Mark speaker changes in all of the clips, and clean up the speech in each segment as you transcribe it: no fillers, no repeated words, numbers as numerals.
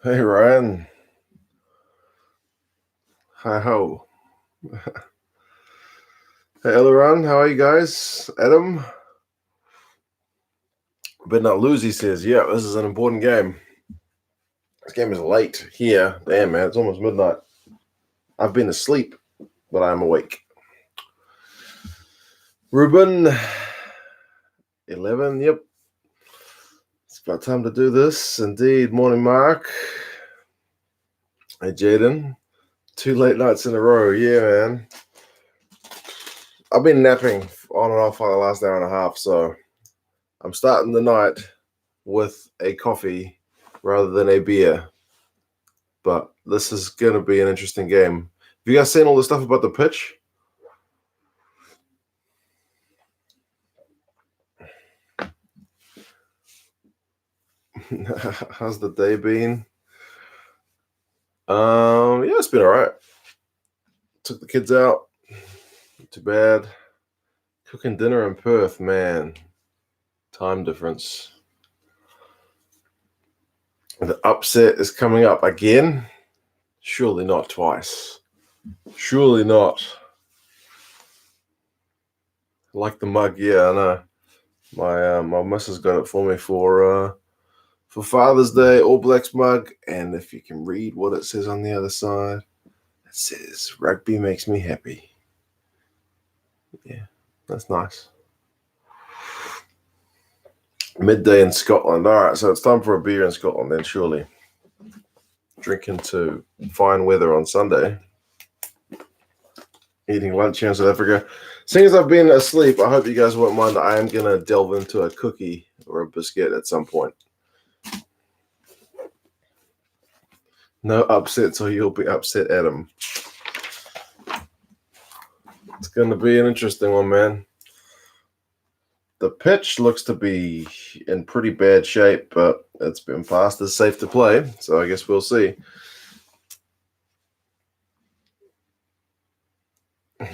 Speaker 1: Hey Ryan. Hi ho. Hey Eleron, how are you guys? Adam? Better not lose, he says. Yeah, this is an important game. This game is late here. Damn, man, it's almost midnight. I've been asleep, but I'm awake. Ruben, 11, yep. It's about time to do this. Indeed. Morning, Mark. Hey, Jaden. 2 late nights in a row. Yeah, man. I've been napping on and off for the last hour and a half, so I'm starting the night with a coffee rather than a beer. But this is going to be an interesting game. Have you guys seen all the stuff about the pitch? How's the day been? Yeah, it's been all right. Took the kids out. Not too bad. Cooking dinner in Perth, man. Time difference. The upset is coming up again. Surely not twice. Surely not. Like the mug, yeah, I know. My missus got it for me for Father's Day, All Blacks mug, and if you can read what it says on the other side, it says rugby makes me happy. Yeah, that's nice. Midday in Scotland. All right, so it's time for a beer in Scotland then, surely. Drinking to fine weather on Sunday. Eating lunch here in South Africa. Seeing as I've been asleep, I hope you guys won't mind. I am going to delve into a cookie or a biscuit at some point. No upsets or you'll be upset, Adam. It's going to be an interesting one, man. The pitch looks to be in pretty bad shape, but it's been passed as safe to play, so I guess we'll see.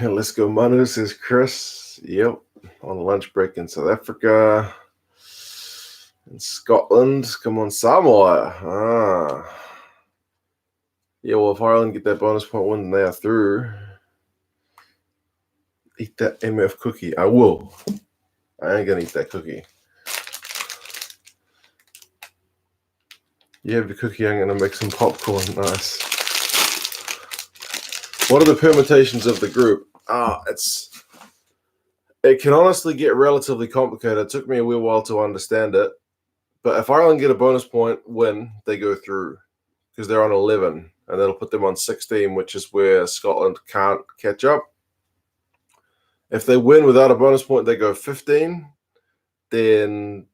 Speaker 1: Let's go, Manu, says Chris. Yep, on lunch break in South Africa. In Scotland, come on, Samoa. Yeah, well, if Ireland get that bonus point win, they are through. Eat that MF cookie. I will. I ain't gonna eat that cookie. You have the cookie, I'm gonna make some popcorn. Nice. What are the permutations of the group? It can honestly get relatively complicated. It took me a wee while to understand it. But if Ireland get a bonus point win, they go through because they're on 11, and that'll put them on 16, which is where Scotland can't catch up. If they win without a bonus point, they go 15, then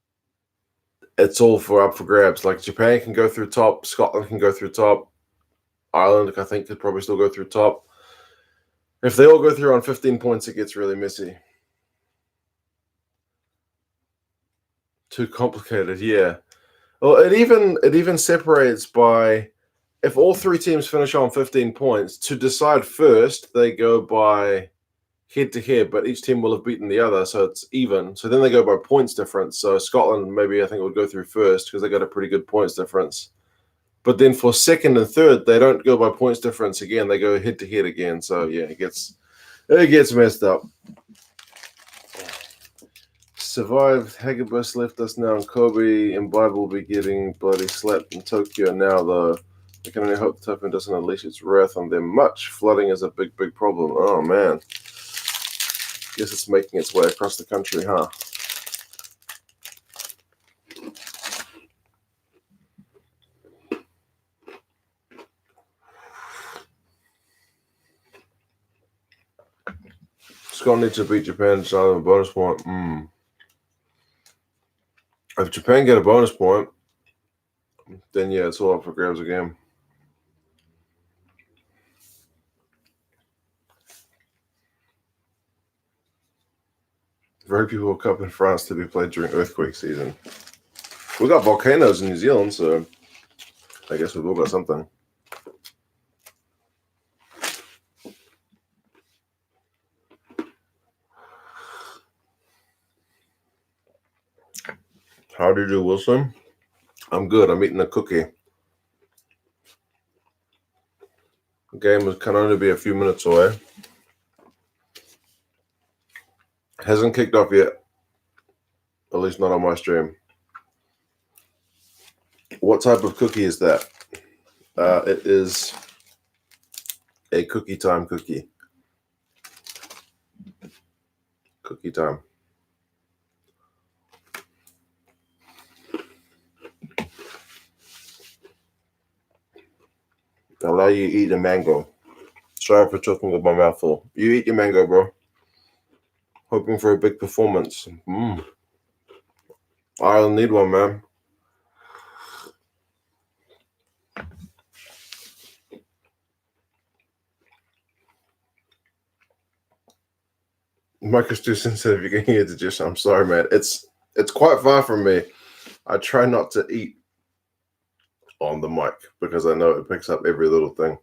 Speaker 1: it's all up for grabs. Like Japan can go through top, Scotland can go through top, Ireland, I think, could probably still go through top. If they all go through on 15 points, it gets really messy. Too complicated, yeah. Well, it even separates by if all three teams finish on 15 points. To decide first, they go by head to head, but each team will have beaten the other, so it's even. So then they go by points difference. So Scotland, maybe I think would go through first because they got a pretty good points difference. But then for second and third, they don't go by points difference again. They go head to head again. So yeah, it gets messed up. Survived. Hagibus left us now, and Kobe and Bible will be getting bloody slapped in Tokyo now, though. I can only hope the Typhoon doesn't unleash its wrath on them much. Flooding is a big, big problem. Oh, man. Guess it's making its way across the country, huh? Scotland needs to beat Japan to have a bonus point. If Japan get a bonus point, then yeah, it's all up for grabs again. Very people World Cup in France to be played during earthquake season. We got volcanoes in New Zealand, so I guess we've all got something. How do you do, Wilson? I'm good. I'm eating a cookie. Game can only be a few minutes away. Hasn't kicked off yet. At least not on my stream. What type of cookie is that? It is a cookie time cookie. Cookie time. I'll allow you to eat the mango. Sorry for talking with my mouth full. You eat your mango, bro. Hoping for a big performance. Ireland need one, man. Mike is too sensitive. You can hear the digestion. I'm sorry, man. It's quite far from me. I try not to eat on the mic because I know it picks up every little thing.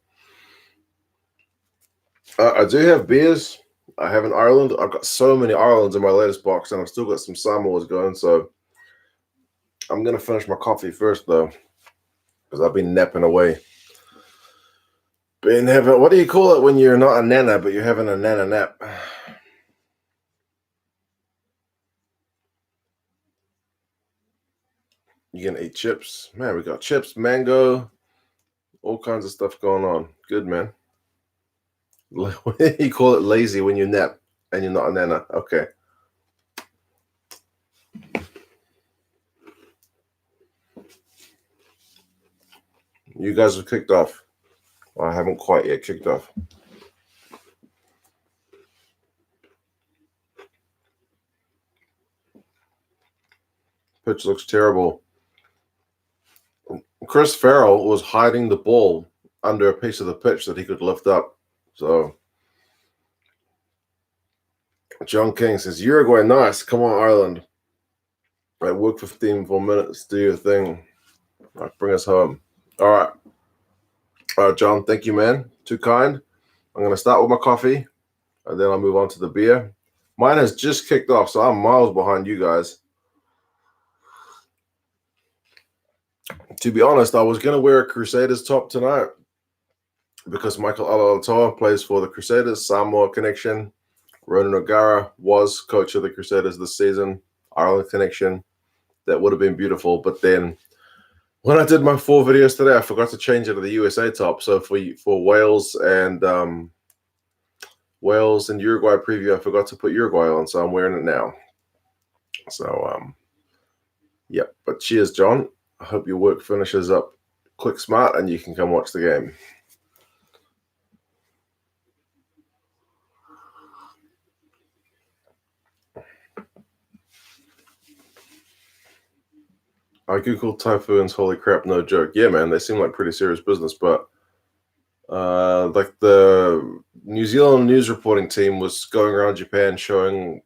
Speaker 1: I do have beers. I have an Ireland. I've got so many Irelands in my latest box, and I've still got some Samoas going. So I'm gonna finish my coffee first, though, because I've been napping away. Been having, what do you call it when you're not a nana, but you're having a nana nap? You gonna eat chips? Man, we got chips, mango, all kinds of stuff going on. Good, man. You call it lazy when you nap and you're not a nana. Okay. You guys have kicked off. Well, I haven't quite yet kicked off. Pitch looks terrible. Chris Farrell was hiding the ball under a piece of the pitch that he could lift up. So John King says, Uruguay, nice. Come on, Ireland. Right, work 15 more minutes. Do your thing. Right, bring us home. All right. All right, John, thank you, man. Too kind. I'm going to start with my coffee, and then I'll move on to the beer. Mine has just kicked off, so I'm miles behind you guys. To be honest, I was going to wear a Crusaders top tonight because Michael Alalator plays for the Crusaders, Samoa connection. Ronan O'Gara was coach of the Crusaders this season, Ireland connection. That would have been beautiful, but then when I did my 4 videos today, I forgot to change it to the USA top. So for Wales and Uruguay preview, I forgot to put Uruguay on, so I'm wearing it now. So yep. But cheers, John. I hope your work finishes up quick, smart, and you can come watch the game. I googled Typhoons. Holy crap, no joke. Yeah, man, they seem like pretty serious business, but like the New Zealand news reporting team was going around Japan showing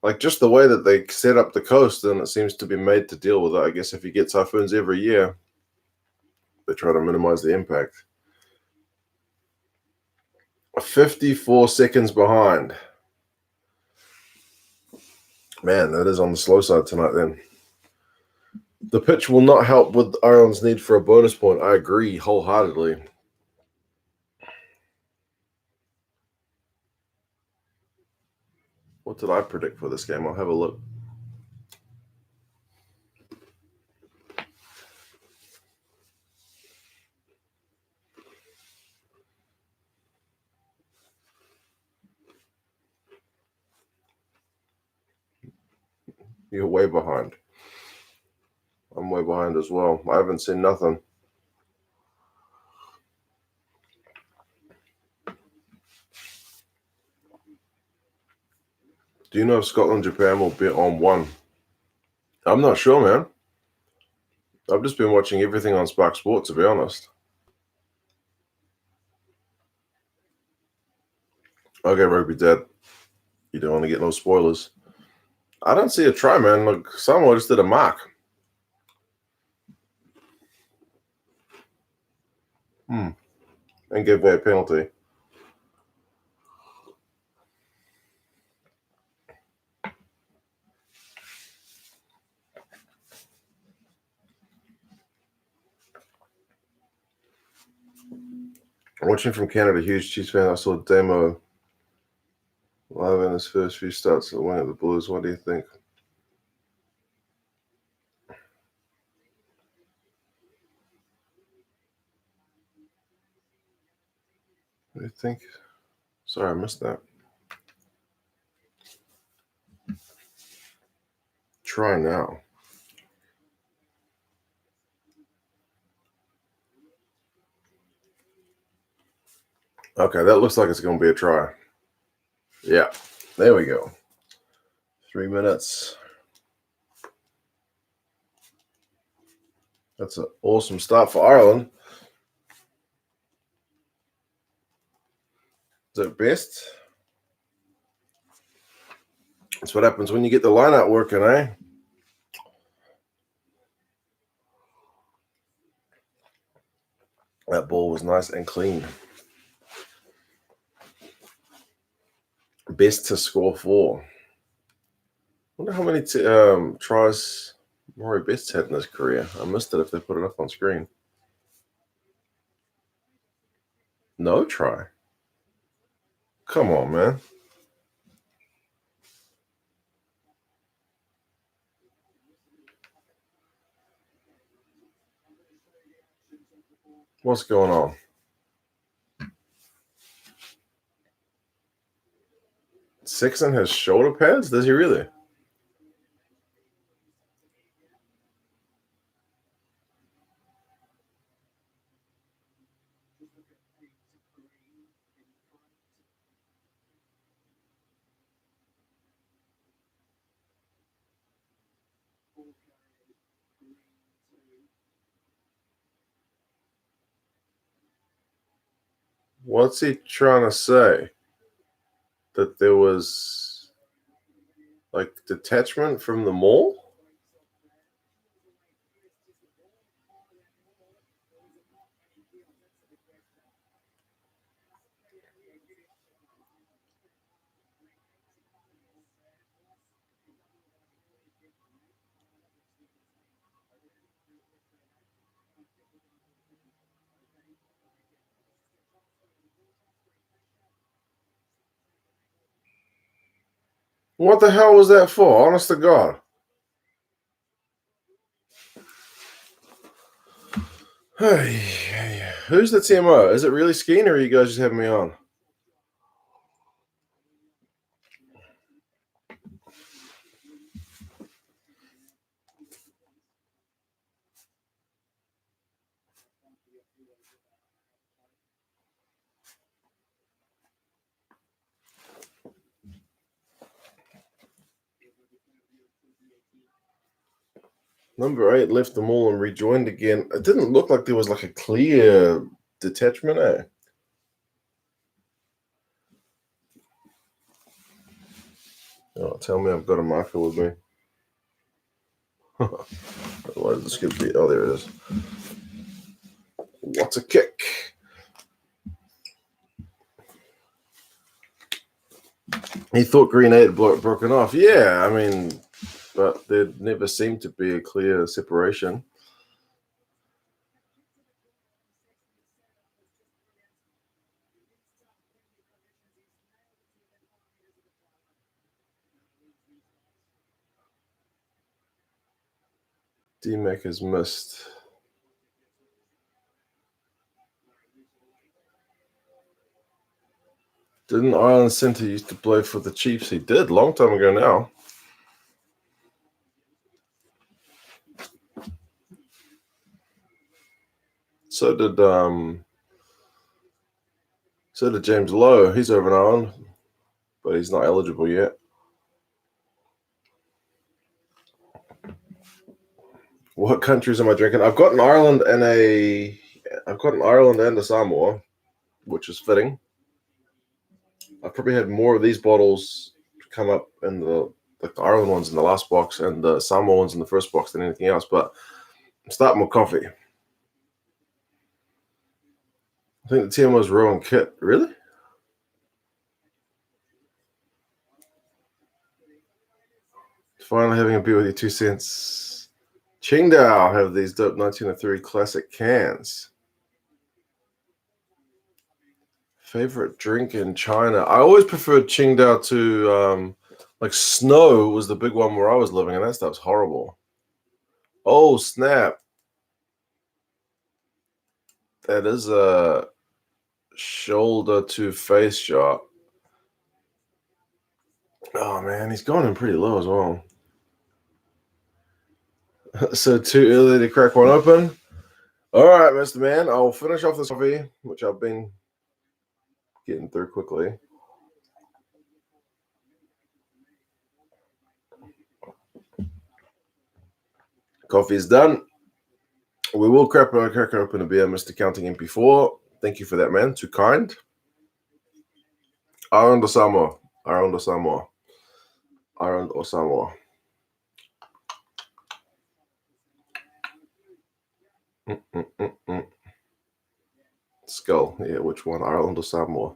Speaker 1: like just the way that they set up the coast, and it seems to be made to deal with it. I guess if you get typhoons every year, they try to minimize the impact. 54 seconds behind. Man, that is on the slow side tonight then. The pitch will not help with Ireland's need for a bonus point. I agree wholeheartedly. What did I predict for this game? I'll have a look. You're way behind. I'm way behind as well. I haven't seen nothing. Do you know if Scotland Japan will be on 1? I'm not sure, man. I've just been watching everything on Spark Sport, to be honest. Okay, Rugby Dad. You don't want to get no spoilers. I don't see a try, man. Look, Samoa just did a mark. And gave away a penalty. Watching from Canada, huge Chiefs fan. I saw Damo live in his first few starts at one of the Blues. What do you think? What do you think? Sorry, I missed that. Try now. Okay, that looks like it's going to be a try. Yeah, there we go. 3 minutes. That's an awesome start for Ireland. Is it best? That's what happens when you get the line out working, eh? That ball was nice and clean. Best to score 4. Wonder how many tries Maury Best's had in his career. I missed it if they put it up on screen. No try. Come on, man. What's going on? Sexton has shoulder pads? Does he really? What's he trying to say? That there was like detachment from the mall? What the hell was that for? Honest to God. Hey, who's the TMO? Is it really Skeen or are you guys just having me on? Number 8 left the mall and rejoined again. It didn't look like there was like a clear detachment, eh? Oh, tell me I've got a marker with me. Otherwise, this could be. Oh, there it is. What's a kick? He thought Green 8 had broken off. Yeah, I mean, but there never seemed to be a clear separation. D-Mac has missed. Didn't Ireland Centre used to play for the Chiefs? He did, long time ago now. So did James Lowe. He's over in Ireland, but he's not eligible yet. What countries am I drinking? I've got an Ireland and a Samoa, which is fitting. I've probably had more of these bottles come up in the Ireland ones in the last box and the Samoa ones in the first box than anything else. But I'm starting with coffee. I think the TMO's Rowan Kit. Really? Finally having a beer with you, 2 cents. Qingdao have these dope 1903 classic cans. Favorite drink in China? I always preferred Qingdao to like Snow was the big one where I was living, and that stuff's horrible. Oh snap! That is a shoulder to face shot. Oh man, he's going in pretty low as well. So too early to crack one open. All right, Mr. Man, I'll finish off this coffee, which I've been getting through quickly. Coffee is done. We will crack open a beer, Mr. Counting MP4. Thank you for that, man. Too kind. Ireland or Samoa? Ireland or Samoa? Ireland or Samoa? Skull. Yeah, which one? Ireland or Samoa?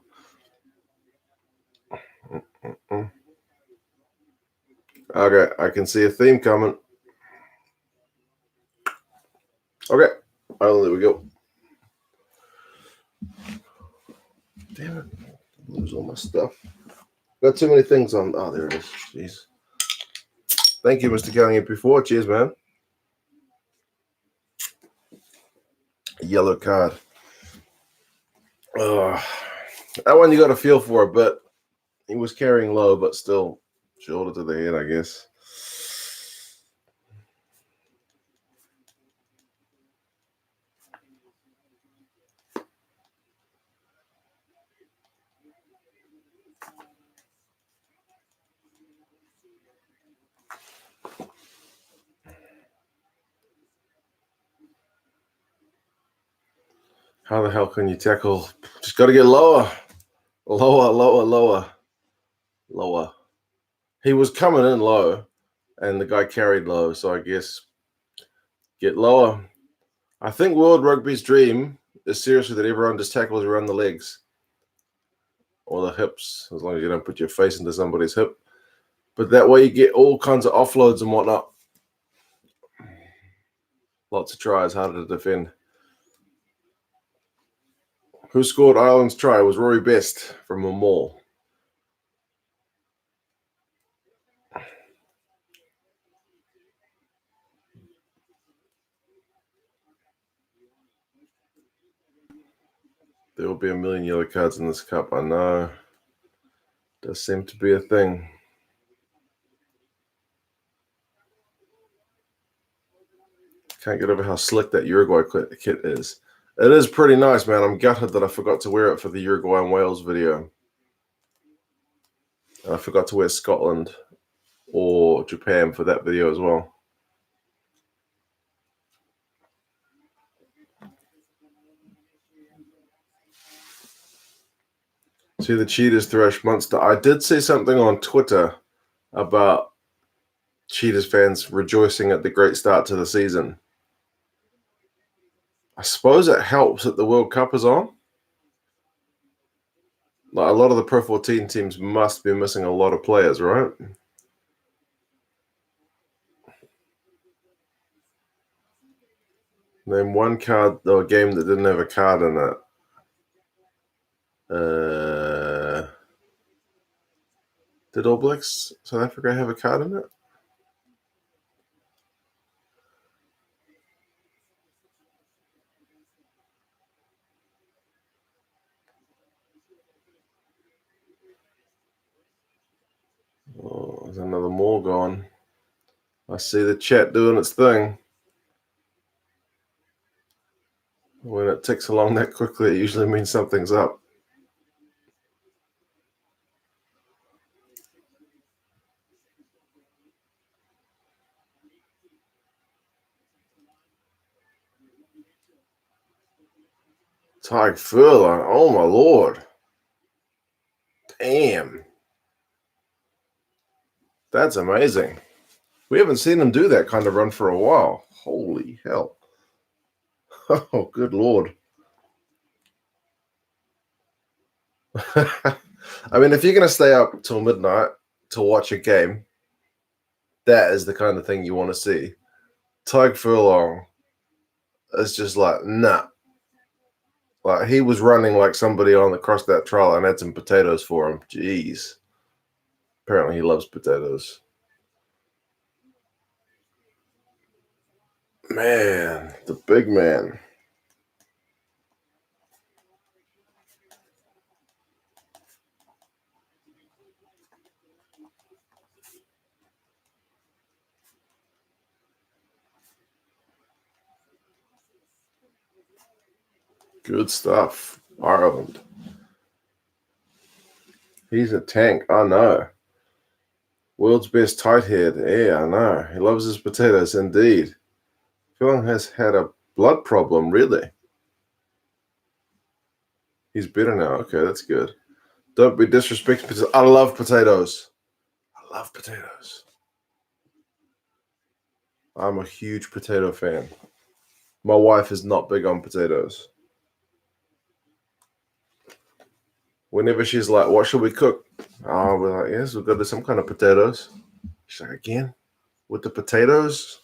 Speaker 1: Okay, I can see a theme coming. Okay, Ireland, there we go. Damn it. Lose all my stuff. Got too many things on. Oh, there it is. Jeez. Thank you, Mr. Counting MP4. Cheers, man. Yellow card. That one you got to feel for, but he was carrying low, but still shoulder to the head, I guess. How the hell can you tackle? Just got to get lower. Lower. He was coming in low, and the guy carried low, so I guess get lower. I think World Rugby's dream is seriously that everyone just tackles around the legs or the hips, as long as you don't put your face into somebody's hip. But that way you get all kinds of offloads and whatnot. Lots of tries, harder to defend. Who scored Ireland's try? It was Rory Best from a maul. There will be a million yellow cards in this cup, I know. Does seem to be a thing. Can't get over how slick that Uruguay kit is. It is pretty nice, man. I'm gutted that I forgot to wear it for the Uruguay and Wales video. And I forgot to wear Scotland or Japan for that video as well. See the Cheetahs thrash Munster. I did see something on Twitter about Cheetahs fans rejoicing at the great start to the season. I suppose it helps that the World Cup is on. Like a lot of the Pro 14 teams must be missing a lot of players, right? Name one card or game that didn't have a card in it. Did All Blacks South Africa have a card in it? Oh, there's another more gone. I see the chat doing its thing. When it ticks along that quickly, it usually means something's up. Typhoon, oh my lord. Damn. That's amazing. We haven't seen him do that kind of run for a while. Holy hell. Oh, good lord. I mean, if you're going to stay up till midnight to watch a game, that is the kind of thing you want to see. Tyke Furlong is just like, nah. Like he was running like somebody on across that trail and had some potatoes for him. Jeez. Apparently he loves potatoes. Man, the big man. Good stuff. Ireland. He's a tank. I know. World's best tight head. Yeah, I know. He loves his potatoes indeed. Phil has had a blood problem, really. He's better now. Okay, that's good. Don't be disrespecting potatoes. I love potatoes. I love potatoes. I'm a huge potato fan. My wife is not big on potatoes. Whenever she's like, what should we cook? Oh, we're like, yes, we've got to do some kind of potatoes. She's like, again? With the potatoes?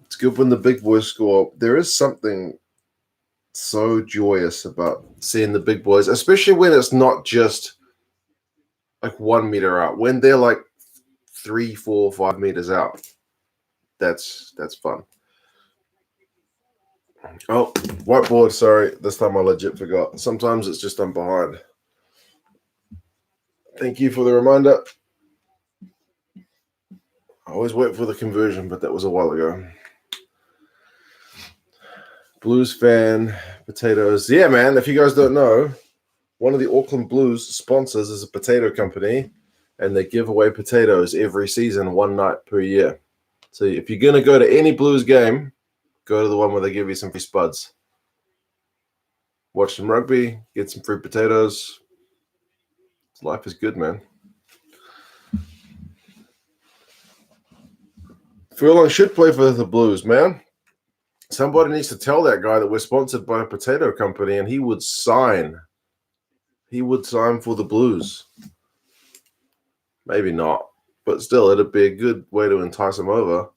Speaker 1: It's good when the big boys score. There is something so joyous about seeing the big boys, especially when it's not just like 1 meter out. When they're like 3, 4, 5 meters out, that's fun. Oh, whiteboard. Sorry, this time I legit forgot. Sometimes it's just I'm behind. Thank you for the reminder. I always wait for the conversion, but that was a while ago. Blues fan, potatoes. Yeah, man. If you guys don't know, one of the Auckland Blues sponsors is a potato company, and they give away potatoes every season, one night per year. So if you're gonna go to any Blues game, go to the one where they give you some free spuds. Watch some rugby, get some free potatoes. Life is good, man. Furlong should play for the Blues, man. Somebody needs to tell that guy that we're sponsored by a potato company, and he would sign. He would sign for the Blues. Maybe not, but still, it'd be a good way to entice him over.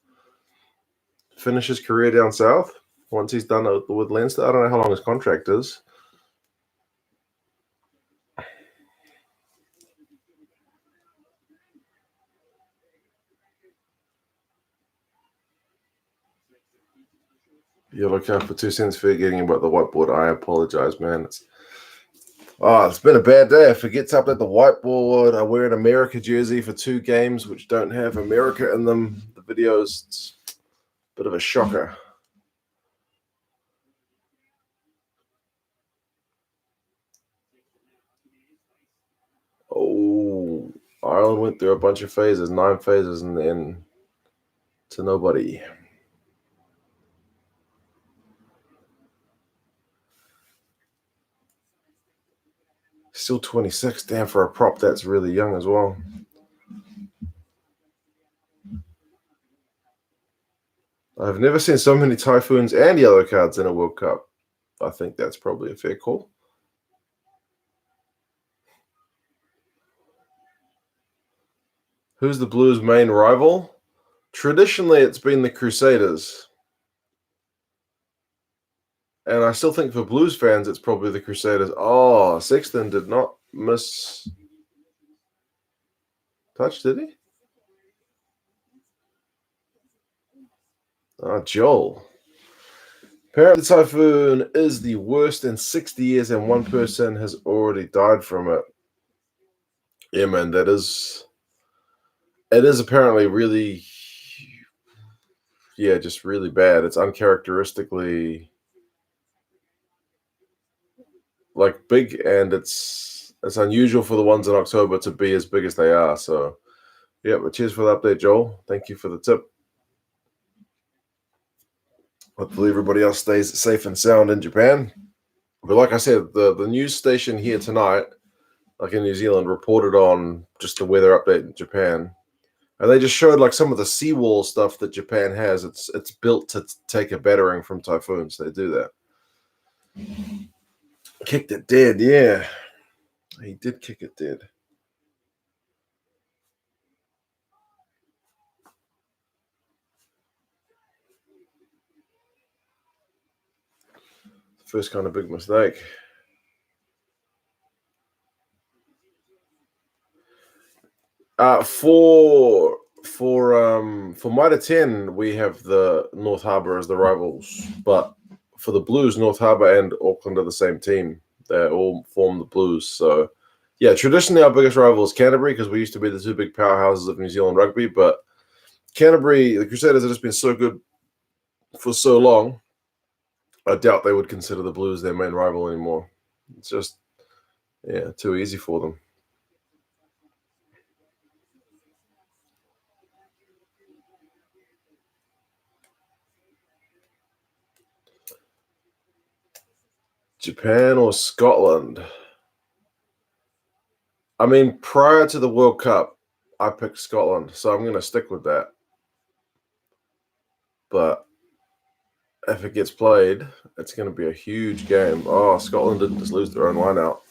Speaker 1: Finish his career down south once he's done it with Leinster. I don't know how long his contract is. Yellow card for 2 cents for getting about the whiteboard. I apologize, man. It's been a bad day. I forget to update the whiteboard. I wear an America jersey for 2 games, which don't have America in them. The videos, it's a bit of a shocker. Oh, Ireland went through a bunch of phases, 9 phases, and then to nobody. Still 26. Damn, for a prop, that's really young as well. I've never seen so many Typhoons and yellow cards in a World Cup. I think that's probably a fair call. Who's the Blues' main rival? Traditionally, it's been the Crusaders. And I still think for Blues fans, it's probably the Crusaders. Oh, Sexton did not miss touch, did he? Joel. Apparently, the Typhoon is the worst in 60 years, and one person has already died from it. Yeah, man, it is apparently really, just really bad. It's uncharacteristically like big, and it's unusual for the ones in October to be as big as they are. So, yeah, but cheers for the update, Joel. Thank you for the tip. Hopefully everybody else stays safe and sound in Japan. But like I said, the news station here tonight, like in New Zealand, reported on just the weather update in Japan. And they just showed like some of the seawall stuff that Japan has. It's built to take a battering from typhoons. They do that. Kicked it dead, yeah. He did kick it dead. First kind of big mistake. For Mitre 10, we have the North Harbour as the rivals, but for the Blues, North Harbour and Auckland are the same team. They all form the Blues. So, yeah, traditionally our biggest rival is Canterbury because we used to be the two big powerhouses of New Zealand rugby. But Canterbury, the Crusaders have just been so good for so long. I doubt they would consider the Blues their main rival anymore. It's just, yeah, too easy for them. Japan or Scotland? I mean, prior to the World Cup, I picked Scotland, so I'm going to stick with that. But if it gets played, it's going to be a huge game. Oh, Scotland didn't just lose their own line out.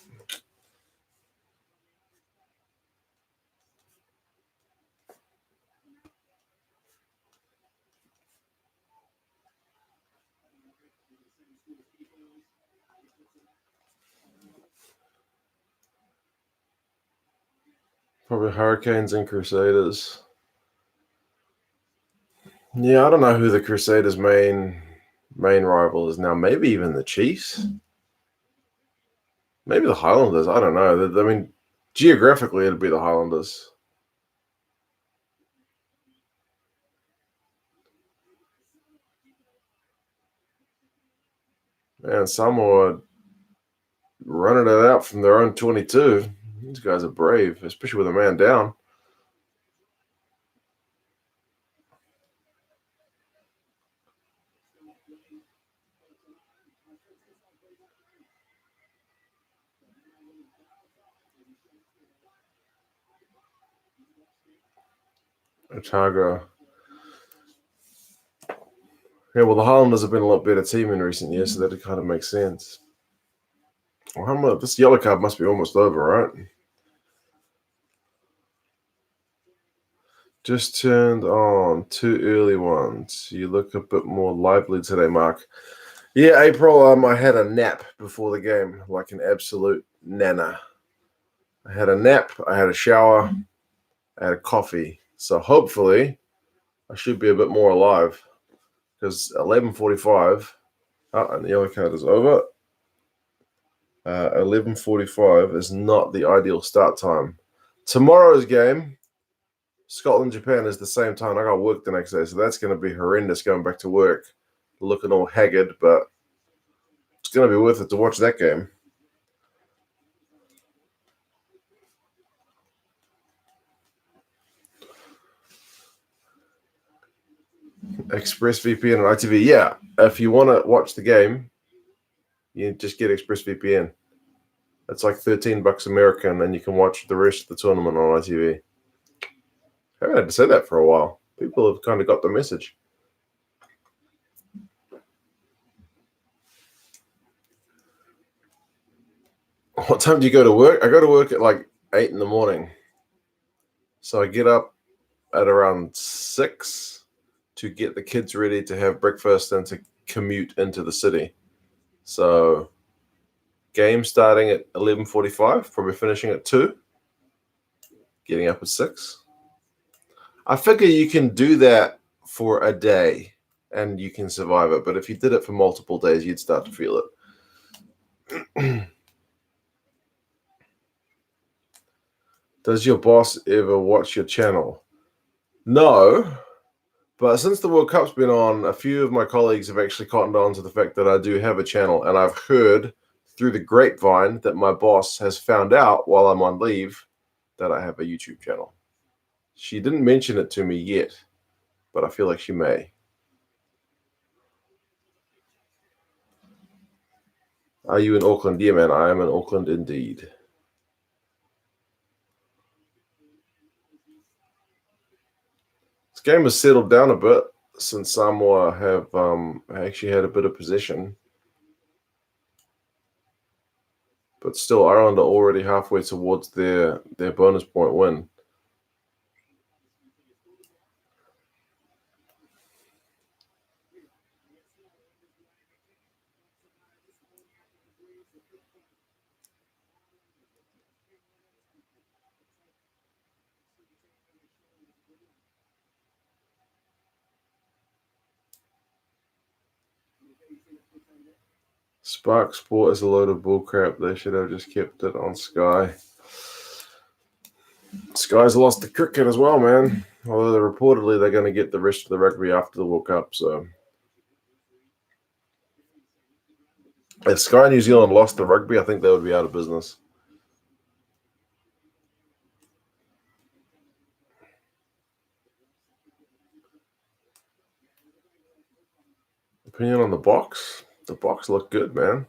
Speaker 1: Probably Hurricanes and Crusaders. Yeah, I don't know who the Crusaders' main rival is now. Maybe even the Chiefs. Maybe the Highlanders. I don't know. I mean, geographically, it'd be the Highlanders. And Samoa running it out from their own 22. These guys are brave, especially with a man down. Otago. Yeah, well, the Highlanders have been a lot better team in recent years, so that kind of makes sense. Well, this yellow card must be almost over, right? Just turned on. Two early ones. You look a bit more lively today, Mark. Yeah, April, I had a nap before the game, like an absolute nana. I had a nap, I had a shower, I had a coffee. So hopefully I should be a bit more alive because 11:45, and the yellow card is over. 11:45 is not the ideal start time. Tomorrow's game, Scotland Japan, is the same time. I got work the next day, so that's going to be horrendous going back to work, looking all haggard. But it's going to be worth it to watch that game. ExpressVPN and ITV. Yeah, if you want to watch the game, you just get ExpressVPN. It's like $13 American, and you can watch the rest of the tournament on ITV. I haven't had to say that for a while. People have kind of got the message. What time do you go to work? I go to work at like 8 in the morning. So I get up at around 6 to get the kids ready to have breakfast and to commute into the city. So game starting at 11:45, probably finishing at 2, getting up at 6. I figure you can do that for a day and you can survive it. But if you did it for multiple days, you'd start to feel it. Does your boss ever watch your channel? No. But since the World Cup's been on, a few of my colleagues have actually cottoned on to the fact that I do have a channel. And I've heard through the grapevine that my boss has found out while I'm on leave that I have a YouTube channel. She didn't mention it to me yet, but I feel like she may. Are you in Auckland? Yeah, man, I am in Auckland indeed. This game has settled down a bit since Samoa have actually had a bit of possession. But still, Ireland are already halfway towards their bonus point win. Spark Sport is a load of bullcrap. They should have just kept it on Sky. Sky's lost the cricket as well, man. Although reportedly they're going to get the rest of the rugby after the World Cup. So if Sky New Zealand lost the rugby, I think they would be out of business. Opinion on the box? The box looked good, man.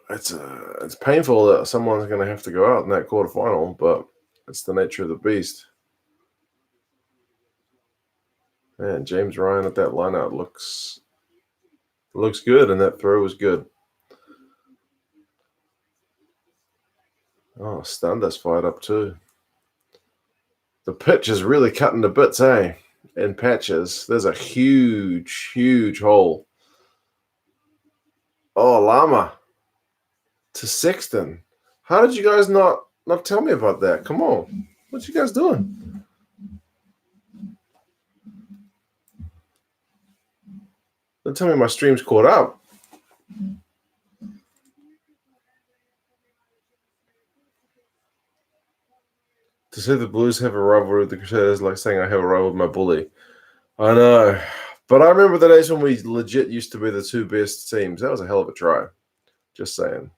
Speaker 1: It's painful that someone's going to have to go out in that quarterfinal, but it's the nature of the beast. Man, James Ryan at that lineout looks good, and that throw was good. Oh, Stunder's fired up too. The pitch is really cutting to bits, eh? In patches. There's a huge, huge hole. Oh, Lama to Sexton. How did you guys not tell me about that? Come on. What you guys doing? Don't tell me my stream's caught up. To say the Blues have a rivalry with the Crusaders like saying I have a rival with my bully. I know. But I remember the days when we legit used to be the two best teams. That was a hell of a try. Just saying.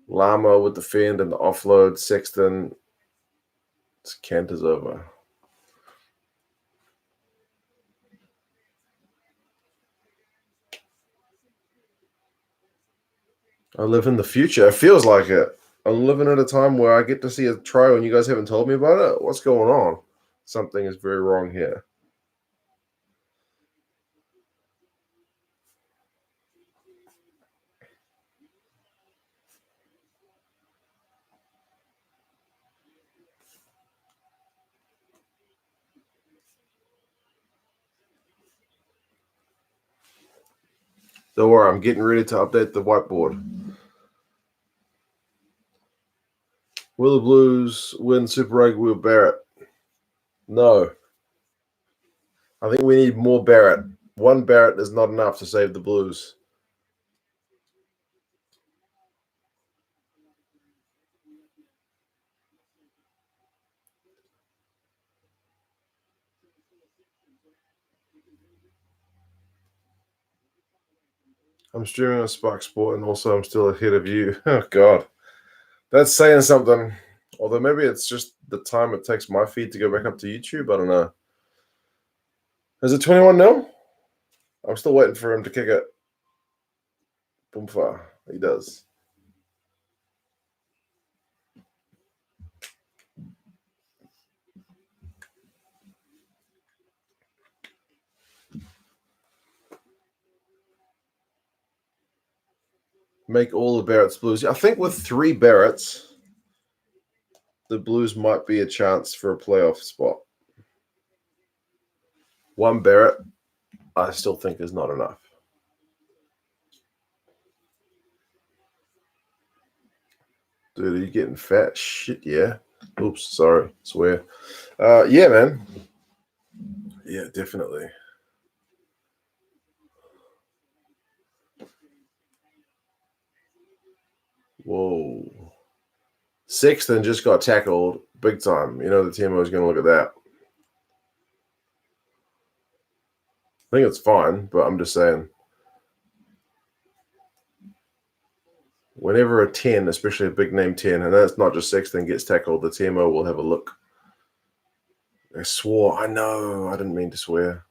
Speaker 1: Lama with the fend and the offload. Sexton. Canter's over. I live in the future. It feels like it. I'm living at a time where I get to see a try and you guys haven't told me about it. What's going on? Something is very wrong here. Don't worry, I'm getting ready to update the whiteboard. Will the Blues win Super Rugby with Barrett? No. I think we need more Barrett. One Barrett is not enough to save the Blues. I'm streaming on Spark Sport and also I'm still ahead of you. Oh, God. That's saying something. Although maybe it's just the time it takes my feed to go back up to YouTube. I don't know. Is it 21-0? I'm still waiting for him to kick it. Boomfa. He does. Make all the Barretts Blues. I think with 3 Barretts, the Blues might be a chance for a playoff spot. 1 Barrett, I still think is not enough. Dude, are you getting fat? Shit, yeah. Oops, sorry. Swear. Yeah, man. Yeah, definitely. Whoa. Sexton just got tackled big time. You know the TMO is going to look at that. I think it's fine, but I'm just saying. Whenever a 10, especially a big name 10, and that's not just Sexton, gets tackled, the TMO will have a look. I swore. I know. I didn't mean to swear.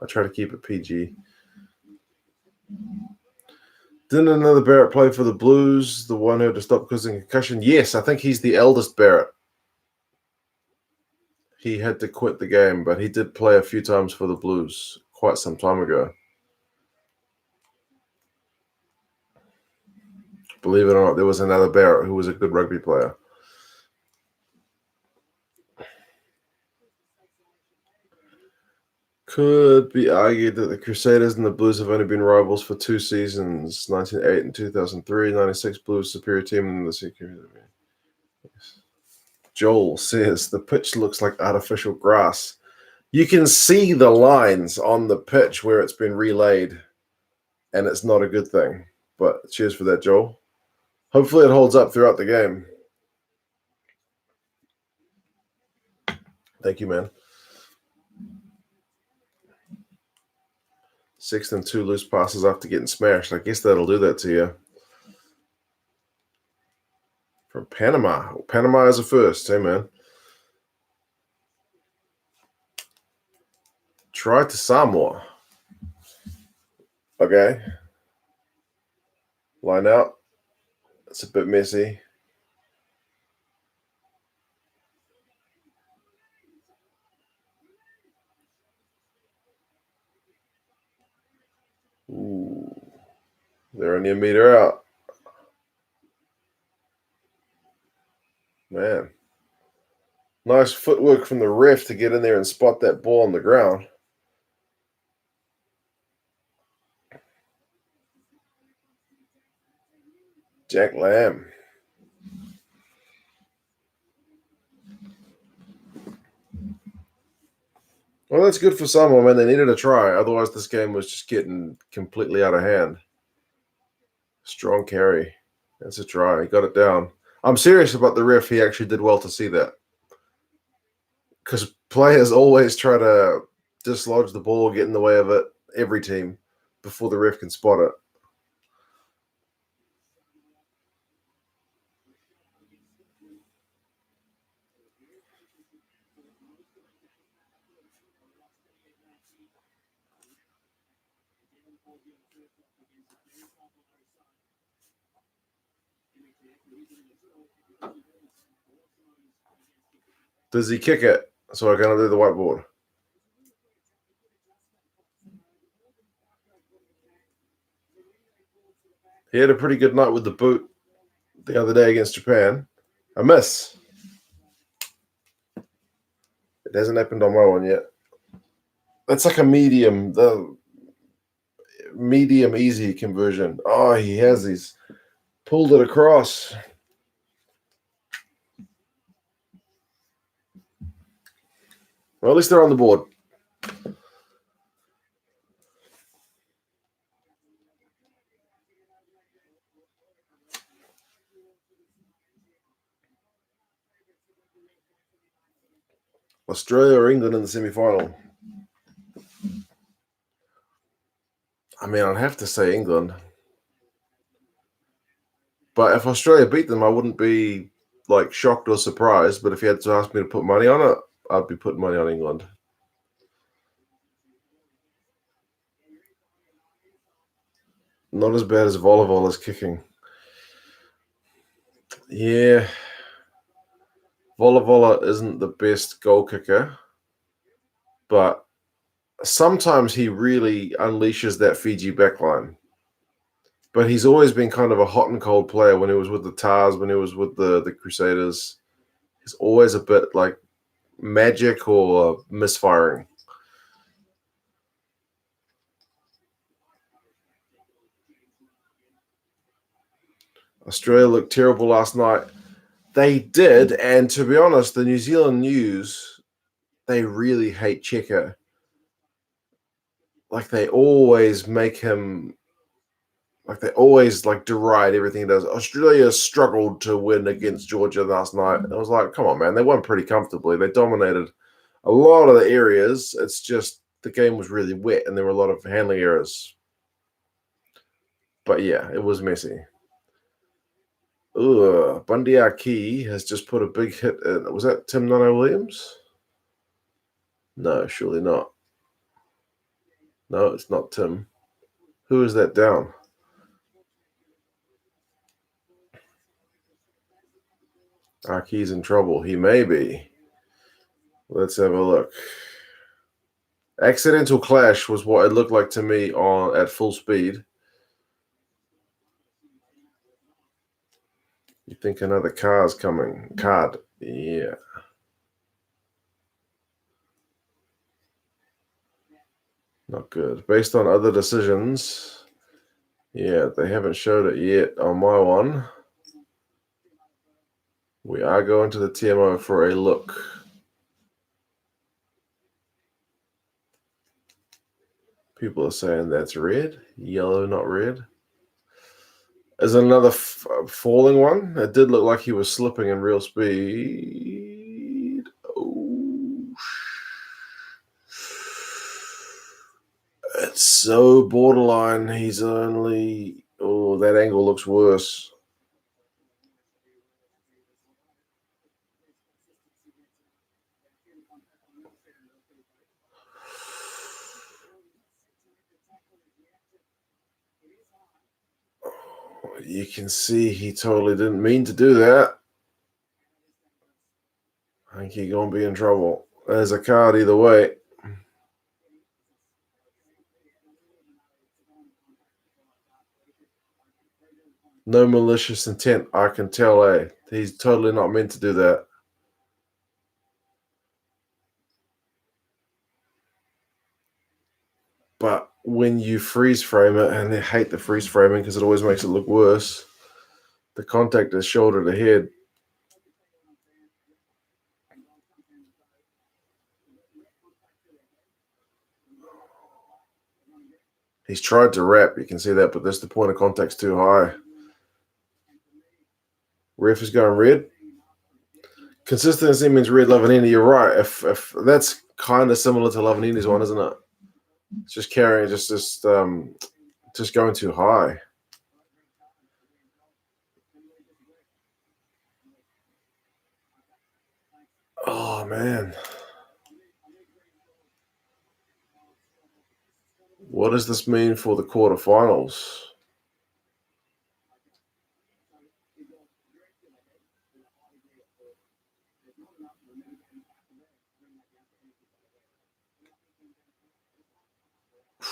Speaker 1: I try to keep it PG. Didn't another Barrett play for the Blues? The one who had to stop because of concussion? Yes, I think he's the eldest Barrett. He had to quit the game, but he did play a few times for the Blues quite some time ago. Believe it or not, there was another Barrett who was a good rugby player. Could be argued that the Crusaders and the Blues have only been rivals for 2 seasons, 1908 and 2003. 96 Blues superior team in the secret. Joel says the pitch looks like artificial grass. You can see the lines on the pitch where it's been relayed, and it's not a good thing. But cheers for that, Joel. Hopefully it holds up throughout the game. Thank you, man. Sexton 2 loose passes after getting smashed. I guess that'll do that to you. From Panama. Panama is a first. Hey, man. Try to Samoa. Okay. Line out. It's a bit messy. Ooh. They're only a meter out. Man. Nice footwork from the ref to get in there and spot that ball on the ground. Jack Lamb. Well, that's good for Samoa, man. They needed a try. Otherwise, this game was just getting completely out of hand. Strong carry. That's a try. He got it down. I'm serious about the ref. He actually did well to see that. Because players always try to dislodge the ball, get in the way of it, every team, before the ref can spot it. Does he kick it? So I can undo the whiteboard. He had a pretty good night with the boot the other day against Japan. A miss. It hasn't happened on my one yet. That's like a medium, the medium easy conversion. Oh, he has these. Pulled it across. Well, at least they're on the board. Australia or England in the semi-final? I mean, I'd have to say England. But if Australia beat them, I wouldn't be like shocked or surprised. But if you had to ask me to put money on it, I'd be putting money on England. Not as bad as Volleyball kicking. Yeah. Volleyball isn't the best goal kicker, but sometimes he really unleashes that Fiji backline. But he's always been kind of a hot and cold player when he was with the Tars, when he was with the Crusaders. He's always a bit like magic or misfiring. Australia looked terrible last night. They did, and to be honest, the New Zealand news, they really hate Checker. Like they always make him, like they always like deride everything he does. Australia struggled to win against Georgia last night. I was like, come on, man, they won pretty comfortably. They dominated a lot of the areas. It's just the game was really wet, and there were a lot of handling errors. But yeah, it was messy. Bundy Aki has just put a big hit in. Was that Tim Nono Williams? No, surely not. No, it's not Tim. Who is that down? Aki's in trouble. He may be. Let's have a look. Accidental clash was what it looked like to me on at full speed. You think another car's coming? Card. Yeah. Not good. Based on other decisions, yeah, they haven't showed it yet on my one. We are going to the TMO for a look. People are saying that's red. Yellow, not red. Is another falling one? It did look like he was slipping in real speed. Oh, it's so borderline. He's only... Oh, that angle looks worse. You can see he totally didn't mean to do that. I think he's going to be in trouble. There's a card either way. No malicious intent. I can tell, he's totally not meant to do that. But when you freeze frame it, and I hate the freeze framing because it always makes it look worse, the contact is shoulder to head. He's tried to wrap, you can see that, but this the point of contact's too high. Ref is going red. Consistency means red Lavanini. You're right. If that's kind of similar to Lavanini's one, isn't it? It's just carrying, just going too high. Oh man. What does this mean for the quarterfinals?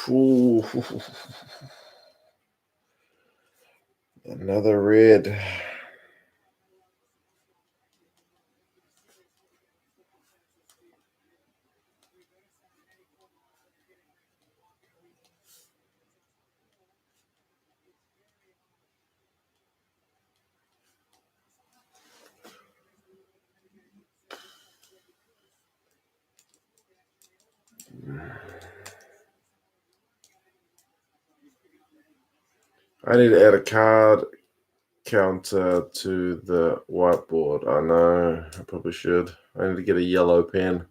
Speaker 1: Ooh. Another red. I need to add a card counter to the whiteboard. I know, I probably should. I need to get a yellow pen.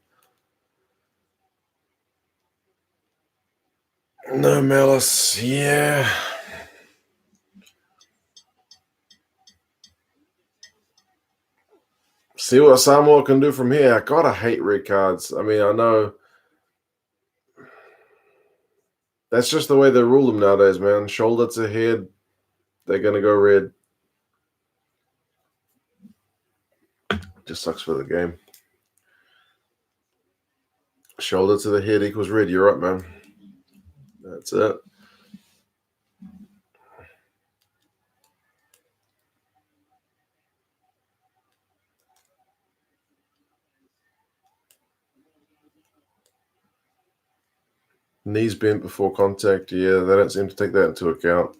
Speaker 1: No malice, yeah. See what Samoa can do from here. God, I hate red cards. I mean, I know that's just the way they rule them nowadays, man. Shoulder to head, they're going to go red. Just sucks for the game. Shoulder to the head equals red. You're right, man. That's it. Knees bent before contact. Yeah, they don't seem to take that into account.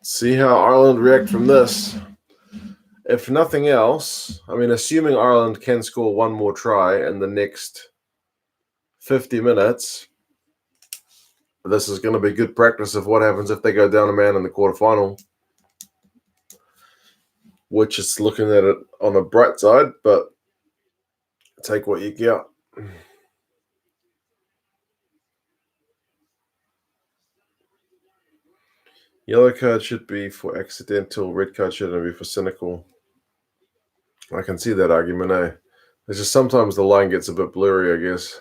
Speaker 1: See how Ireland react from this. If nothing else, I mean, assuming Ireland can score one more try in the next 50 minutes, this is going to be good practice of what happens if they go down a man in the quarterfinal, which is looking at it on a bright side, but take what you get. Yellow card should be for accidental, red card shouldn't be for cynical. I can see that argument, eh? It's just sometimes the line gets a bit blurry, I guess.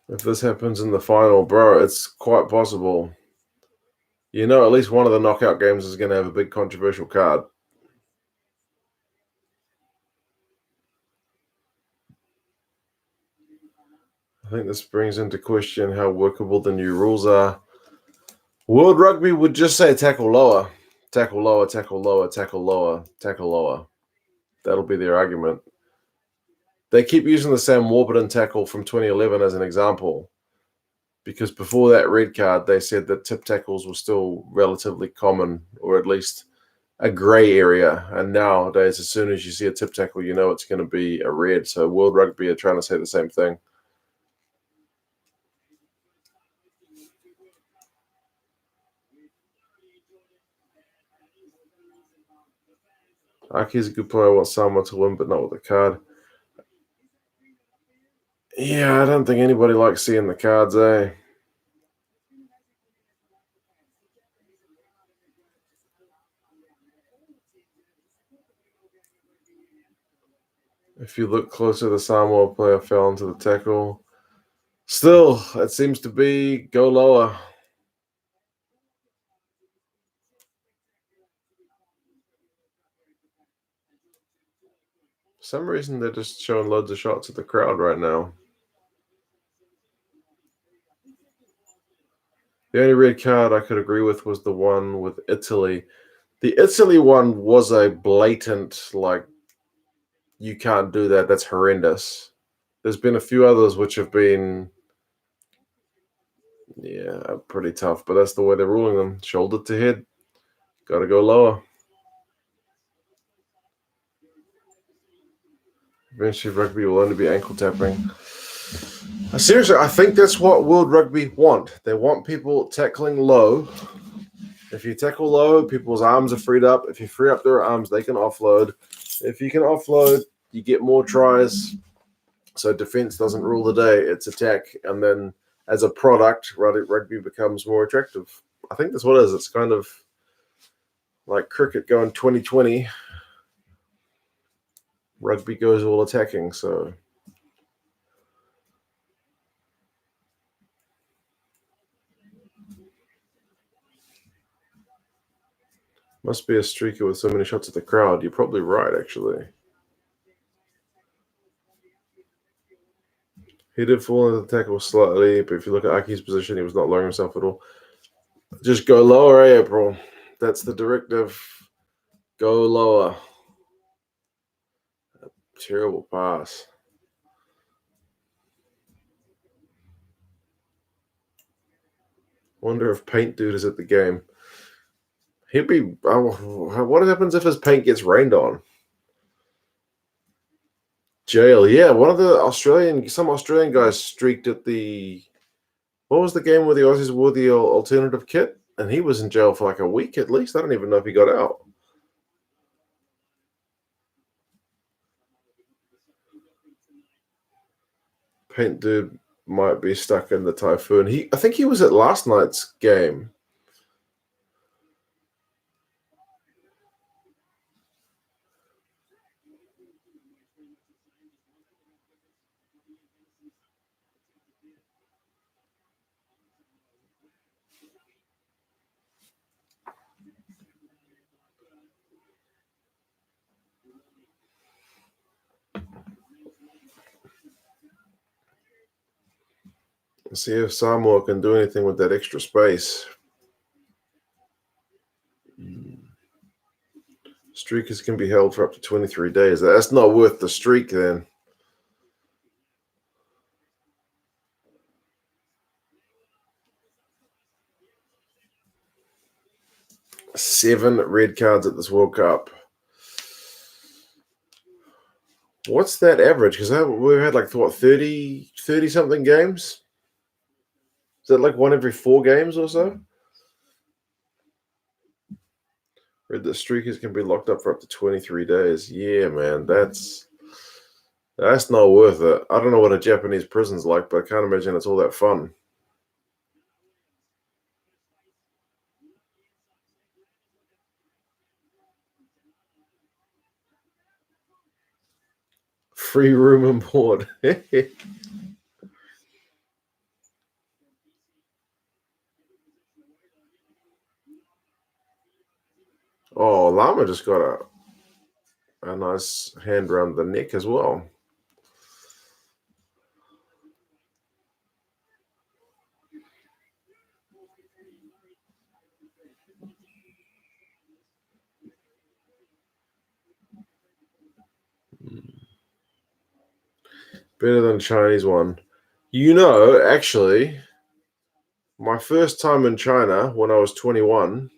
Speaker 1: If this happens in the final, bro, it's quite possible. You know, at least one of the knockout games is going to have a big controversial card. I think this brings into question how workable the new rules are. World Rugby would just say tackle lower, tackle lower, tackle lower, tackle lower, tackle lower. That'll be their argument. They keep using the Sam Warburton tackle from 2011 as an example, because before that red card, they said that tip tackles were still relatively common, or at least a grey area. And nowadays, as soon as you see a tip tackle, you know it's going to be a red. So World Rugby are trying to say the same thing. Aki's a good player. I want Samoa to win, but not with the card. Yeah, I don't think anybody likes seeing the cards, eh? If you look closer, the Samoa player fell into the tackle. Still, it seems to be go lower. For some reason, they're just showing loads of shots at the crowd right now. The only red card I could agree with was the one with Italy. The Italy one was a blatant, like, you can't do that. That's horrendous. There's been a few others which have been, yeah, pretty tough, but that's the way they're ruling them. Shoulder to head. Got to go lower. Eventually, rugby will only be ankle tapping. Seriously, I think that's what World Rugby want. They want people tackling low. If you tackle low, people's arms are freed up. If you free up their arms, they can offload. If you can offload, you get more tries. So defense doesn't rule the day. It's attack. And then as a product, rugby becomes more attractive. I think that's what it is. It's kind of like cricket going 2020. Rugby goes all attacking. So must be a streaker with so many shots at the crowd. You're probably right, actually. He did fall into the tackle slightly, but if you look at Aki's position, he was not lowering himself at all. Just go lower, April. That's the directive. Go lower. Terrible pass. Wonder if Paint Dude is at the game. He'd be. What happens if his paint gets rained on? Jail. Yeah, one of the some Australian guys streaked at the. What was the game where the Aussies wore the alternative kit? And he was in jail for like a week at least. I don't even know if he got out. Paint Dude might be stuck in the Typhoon. I think he was at last night's game. See if Samoa can do anything with that extra space. Streakers can be held for up to 23 days. That's not worth the streak then. Seven red cards at this World Cup. What's that average? Because we've had like, what, 30 something games? Is that like one every 4 games or so? Read that streakers can be locked up for up to 23 days. Yeah, man, that's not worth it. I don't know what a Japanese prison's like, but I can't imagine it's all that fun. Free room and board. Oh, Llama just got a nice hand around the neck as well. Better than Chinese one. Actually, my first time in China when I was 21,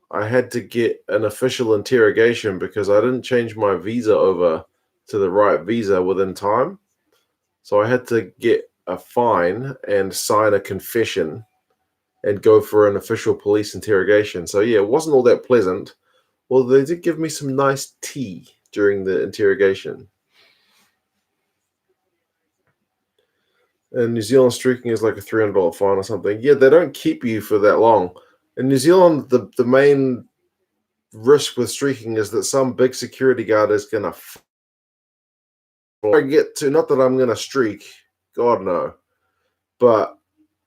Speaker 1: I had to get an official interrogation because I didn't change my visa over to the right visa within time. So I had to get a fine and sign a confession and go for an official police interrogation. So yeah, it wasn't all that pleasant. Well, they did give me some nice tea during the interrogation. And New Zealand streaking is like a $300 fine or something. Yeah, they don't keep you for that long. In New Zealand, the main risk with streaking is that some big security guard is going to get to, not that I'm going to streak, God no. But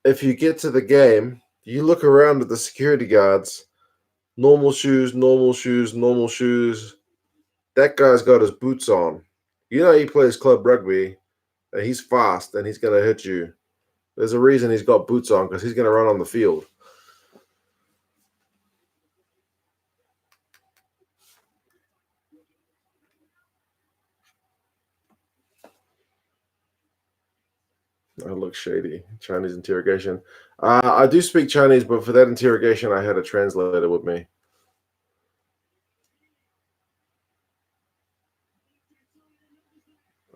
Speaker 1: if you get to the game, you look around at the security guards, normal shoes, normal shoes, normal shoes. That guy's got his boots on. He plays club rugby, and he's fast, and he's going to hit you. There's a reason he's got boots on, because he's going to run on the field. I look shady. Chinese interrogation. I do speak Chinese, but for that interrogation, I had a translator with me.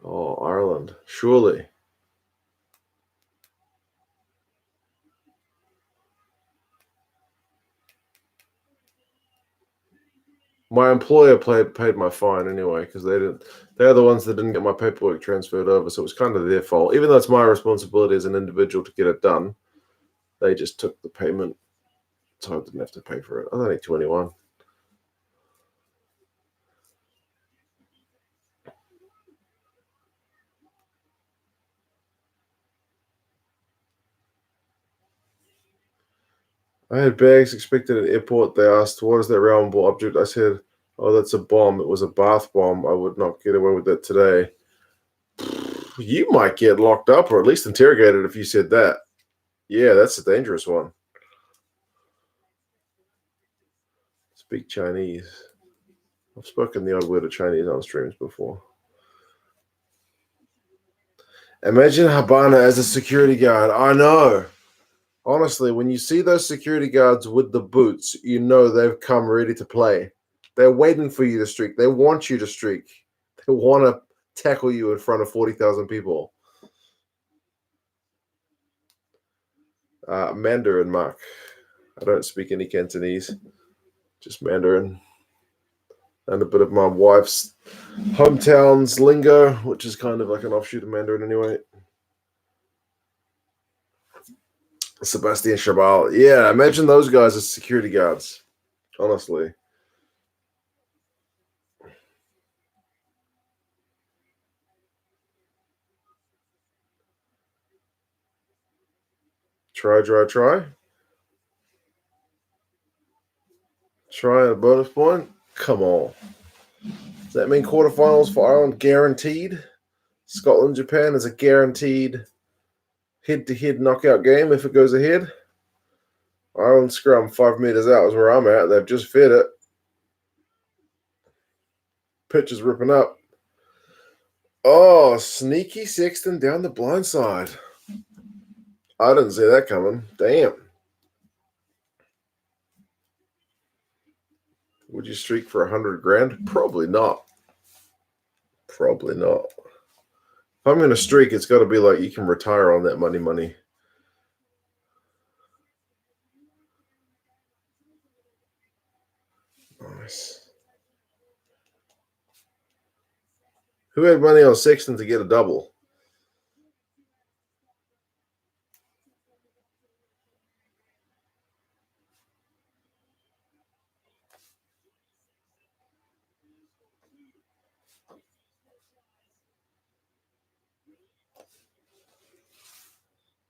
Speaker 1: Oh, Ireland. Surely. My employer paid my fine anyway, because they're the ones that didn't get my paperwork transferred over, so it was kind of their fault. Even though it's my responsibility as an individual to get it done, they just took the payment, so I didn't have to pay for it. I was only 21. I had bags expected at airport. They asked, "What is that round object?" I said, "Oh, that's a bomb. It was a bath bomb. I would not get away with that today." You might get locked up or at least interrogated if you said that. Yeah, that's a dangerous one. Speak Chinese. I've spoken the odd word of Chinese on streams before. Imagine Habana as a security guard. I know. Honestly, when you see those security guards with the boots, you know they've come ready to play. They're waiting for you to streak. They want you to streak. They want to tackle you in front of 40,000 people. Mandarin, Mark. I don't speak any Cantonese, just Mandarin. And a bit of my wife's hometown's lingo, which is kind of like an offshoot of Mandarin anyway. Sebastian Chabal. Yeah, imagine those guys as security guards. Honestly. Try. Try a bonus point? Come on. Does that mean quarterfinals for Ireland guaranteed? Scotland, Japan is a guaranteed head-to-head knockout game if it goes ahead. Ireland scrum 5 meters out is where I'm at. They've just fed it. Pitch is ripping up. Oh, sneaky Sexton down the blind side. I didn't see that coming. Damn. Would you streak for 100 grand? Probably not. Probably not. If I'm going to streak, it's got to be like you can retire on that money. Nice. Who had money on Sexton to get a double?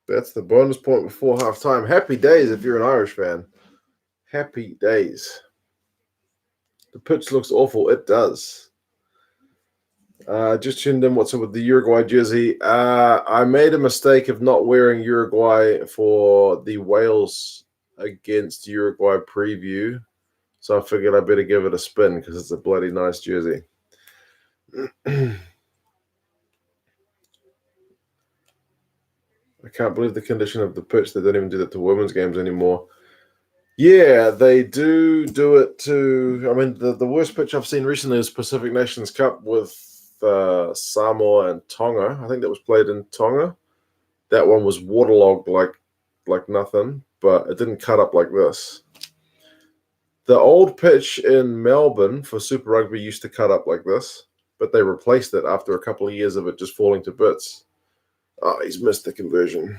Speaker 1: That's the bonus point before halftime. Happy days if you're an Irish fan. Happy days. The pitch looks awful. It does. Just tuned in. What's up with the Uruguay jersey? I made a mistake of not wearing Uruguay for the Wales against Uruguay preview. So I figured I better give it a spin because it's a bloody nice jersey. I can't believe the condition of the pitch. They don't even do that to women's games anymore. Yeah, they do it to... I mean, the worst pitch I've seen recently is Pacific Nations Cup with Samoa and Tonga. I think that was played in Tonga. That one was waterlogged like nothing, but it didn't cut up like this. The old pitch in Melbourne for Super Rugby used to cut up like this, but they replaced it after a couple of years of it just falling to bits. Oh, he's missed the conversion.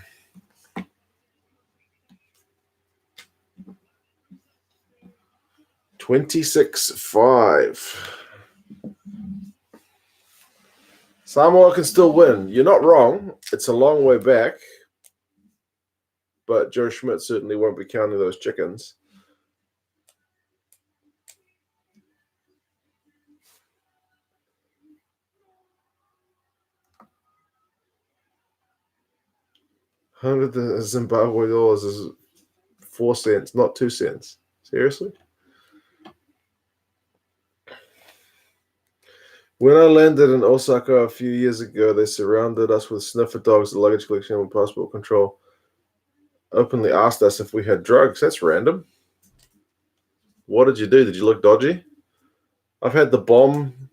Speaker 1: $26.5. Samoa can still win. You're not wrong. It's a long way back, but Joe Schmidt certainly won't be counting those chickens. $100 Zimbabwe dollars is 4 cents, not 2 cents. Seriously? When I landed in Osaka a few years ago, they surrounded us with sniffer dogs, the luggage collection, and passport control. Openly asked us if we had drugs. That's random. What did you do? Did you look dodgy? I've had the bomb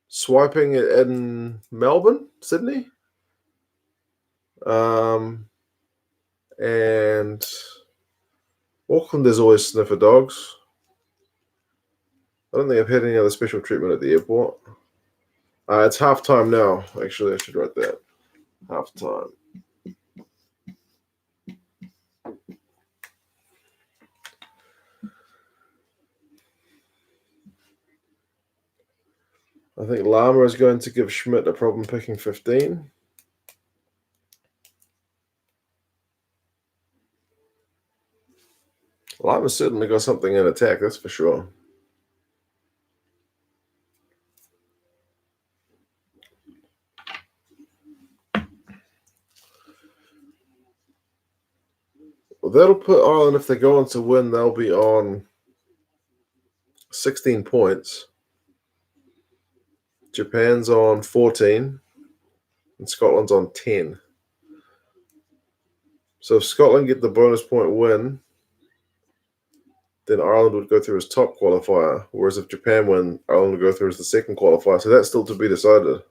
Speaker 1: swiping in Melbourne, Sydney. And Auckland, there's always sniffer dogs. I don't think I've had any other special treatment at the airport. It's halftime now. Actually, I should write that. Halftime. I think Lama is going to give Schmidt a problem picking 15. Lama's certainly got something in attack, that's for sure. Well, that'll put Ireland, if they go on to win, they'll be on 16 points. Japan's on 14, and Scotland's on 10. So if Scotland get the bonus point win, then Ireland would go through as top qualifier, whereas if Japan win, Ireland would go through as the second qualifier. So that's still to be decided.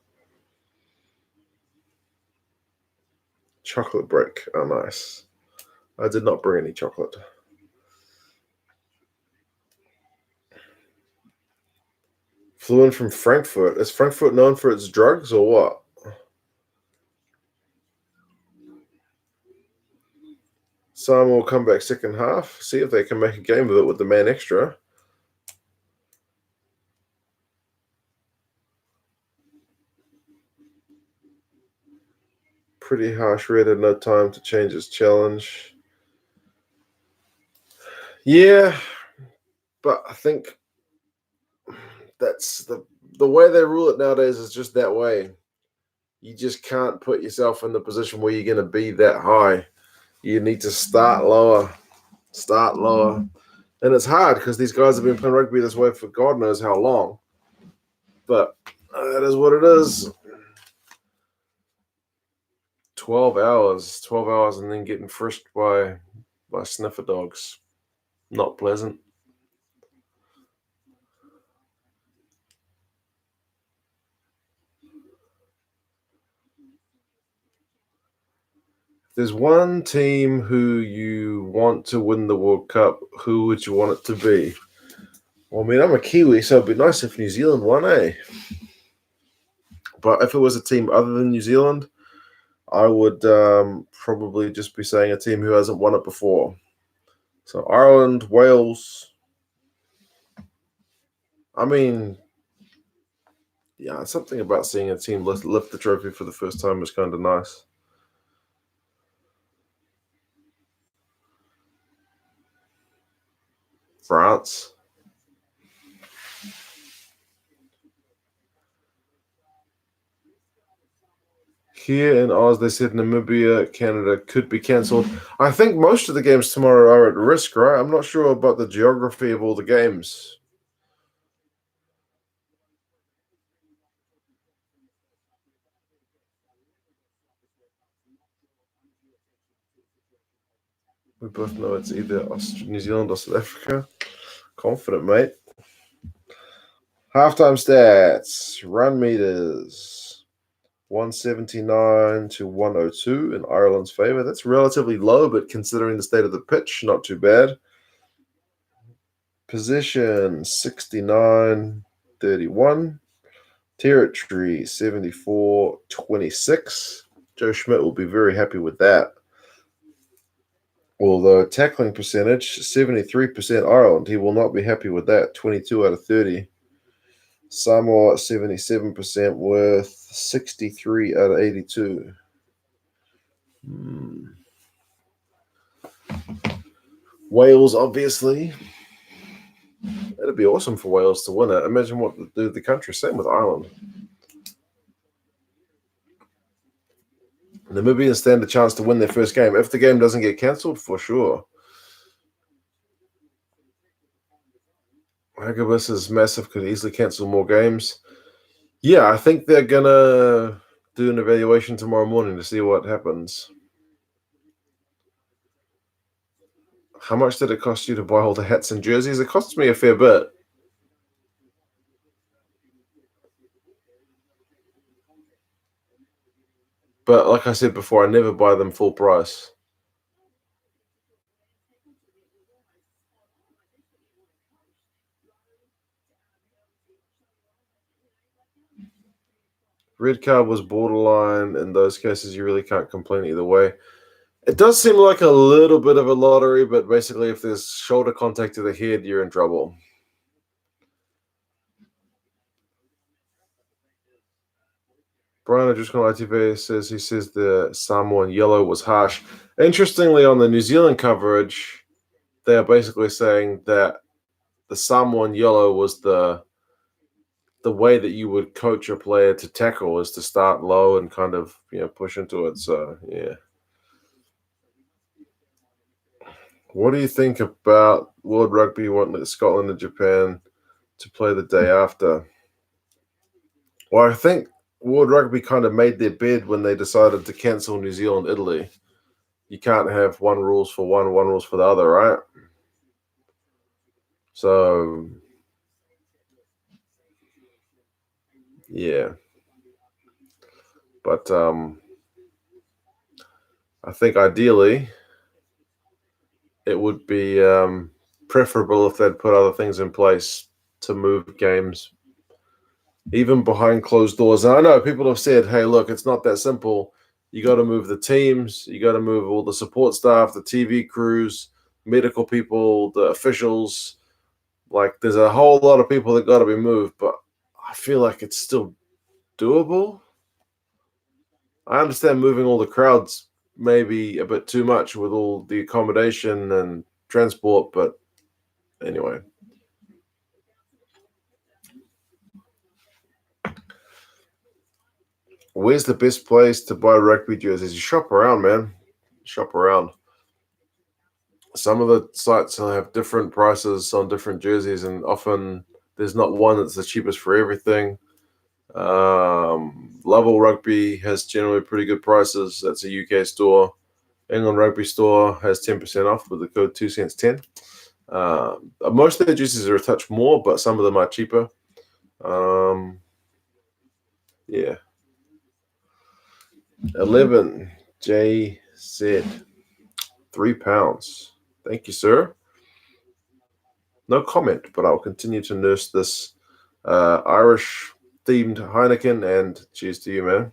Speaker 1: Chocolate break. Oh, nice. I did not bring any chocolate. Flew in from Frankfurt. Is Frankfurt known for its drugs or what? Samoa will come back second half. See if they can make a game of it with the man extra. Pretty harsh red, had no time to change his challenge. Yeah, but I think that's the way they rule it nowadays is just that way. You just can't put yourself in the position where you're going to be that high. You need to start lower. And it's hard because these guys have been playing rugby this way for God knows how long. But that is what it is. 12 hours and then getting frisked by sniffer dogs. Not pleasant. There's one team who you want to win the World Cup, who would you want it to be? Well, I mean, I'm a Kiwi, so it'd be nice if New Zealand won, eh? But if it was a team other than New Zealand, I would probably just be saying a team who hasn't won it before. So Ireland, Wales. I mean, yeah, something about seeing a team lift the trophy for the first time is kind of nice. France. Here in Oz, they said Namibia, Canada could be cancelled. I think most of the games tomorrow are at risk, right? I'm not sure about the geography of all the games. We both know it's either New Zealand or South Africa. Confident, mate. Halftime stats. Run meters. 179 to 102 in Ireland's favour. That's relatively low, but considering the state of the pitch, not too bad. Possession 69-31. Territory 74-26. Joe Schmidt will be very happy with that. Although tackling percentage 73% Ireland, he will not be happy with that. 22 out of 30. Samoa 77% worth 63 out of 82. Wales, obviously. It'd be awesome for Wales to win it. Imagine what the country. Same with Ireland. Namibians stand a chance to win their first game. If the game doesn't get cancelled, for sure. Agabus is massive, could easily cancel more games. Yeah, I think they're going to do an evaluation tomorrow morning to see what happens. How much did it cost you to buy all the hats and jerseys? It cost me a fair bit. But like I said before, I never buy them full price. Red card was borderline. In those cases, you really can't complain either way. It does seem like a little bit of a lottery, but basically if there's shoulder contact to the head, you're in trouble. Brian Adruscon ITV says the Samoan yellow was harsh. Interestingly, on the New Zealand coverage, they are basically saying that the Samoan yellow was the way that you would coach a player to tackle is to start low and kind of push into it. So yeah. What do you think about World Rugby wanting Scotland and Japan to play the day after? Well, I think World Rugby kind of made their bed when they decided to cancel New Zealand, Italy. You can't have one rules for one rules for the other, right? So, yeah. But I think ideally it would be preferable if they'd put other things in place to move games, even behind closed doors. And I know people have said, hey, look, it's not that simple. You got to move the teams. You got to move all the support staff, the TV crews, medical people, the officials. Like, there's a whole lot of people that got to be moved, but I feel like it's still doable. I understand moving all the crowds may be a bit too much with all the accommodation and transport, but anyway. Where's the best place to buy rugby jerseys? You shop around, man. Shop around. Some of the sites will have different prices on different jerseys, and often there's not one that's the cheapest for everything. Level Rugby has generally pretty good prices. That's a UK store. England Rugby Store has 10% off with the code 2cents10. Most of their jerseys are a touch more, but some of them are cheaper. Yeah. 11 JZ, £3. Thank you, sir. No comment, but I'll continue to nurse this Irish themed Heineken, and cheers to you, man.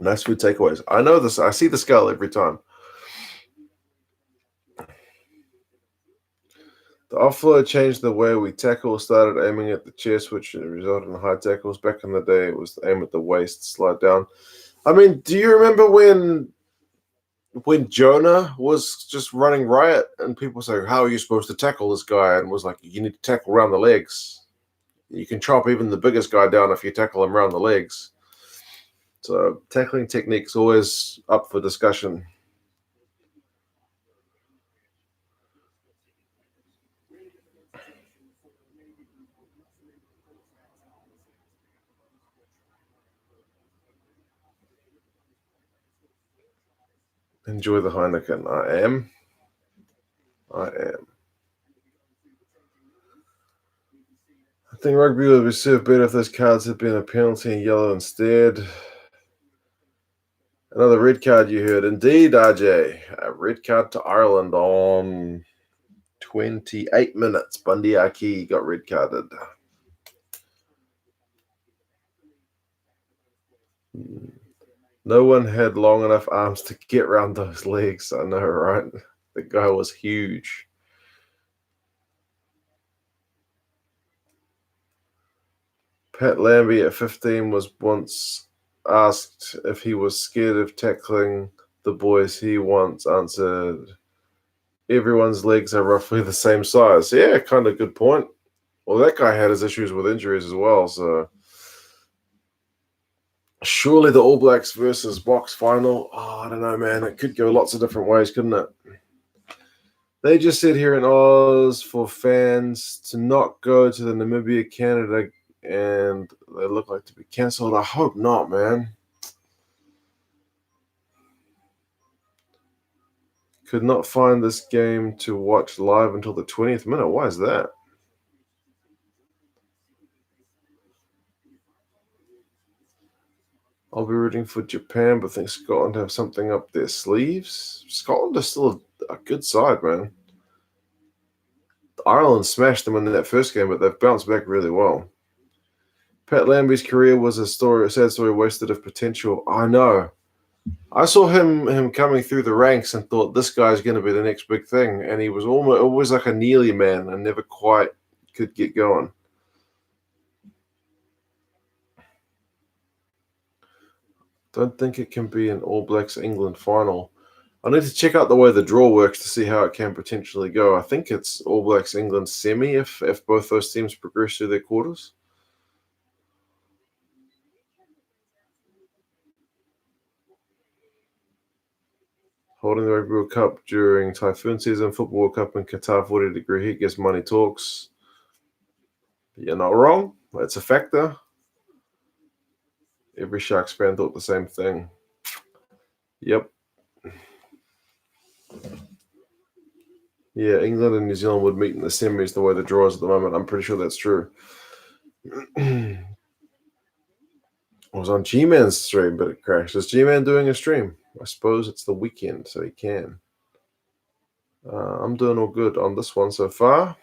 Speaker 1: Nice food takeaways. I know this. I see the skull every time. The offload changed the way we tackle, started aiming at the chest, which resulted in high tackles. Back in the day, it was aim at the waist, slide down. I mean, do you remember when Jonah was just running riot and people say, how are you supposed to tackle this guy? And was like, you need to tackle around the legs. You can chop even the biggest guy down if you tackle him around the legs. So tackling technique's always up for discussion. Enjoy the Heineken. I am. I think rugby would be served better if those cards had been a penalty and yellow instead. Another red card you heard. Indeed, RJ. A red card to Ireland on 28 minutes. Bundy Aki got red carded. No one had long enough arms to get around those legs. I know, right? The guy was huge. Pat Lambie at 15 was once asked if he was scared of tackling the boys. He once answered, everyone's legs are roughly the same size. Yeah, kind of good point. Well, that guy had his issues with injuries as well, so surely the All Blacks versus Box final. Oh, I don't know, man. It could go lots of different ways, couldn't it? They just said here in Oz for fans to not go to the Namibia, Canada, and they look like to be cancelled. I hope not, man. Could not find this game to watch live until the 20th minute. Why is that? I'll be rooting for Japan, but think Scotland have something up their sleeves. Scotland is still a good side, man. Ireland smashed them in that first game, but they've bounced back really well. Pat Lambie's career was a sad story wasted of potential. I know. I saw him coming through the ranks and thought this guy's going to be the next big thing, and he was always like a nearly man and never quite could get going. Don't think it can be an All Blacks England final. I need to check out the way the draw works to see how it can potentially go. I think it's All Blacks England semi if both those teams progress through their quarters. Holding the Rugby World Cup during Typhoon season, Football World Cup in Qatar, 40-degree heat, gets money talks. You're not wrong. It's a factor. Every Sharks fan thought the same thing. Yep. Yeah, England and New Zealand would meet in the semis the way the draw is at the moment. I'm pretty sure that's true. It was on G-Man's stream, but it crashed. Is G-Man doing a stream? I suppose it's the weekend, so he can. I'm doing all good on this one so far.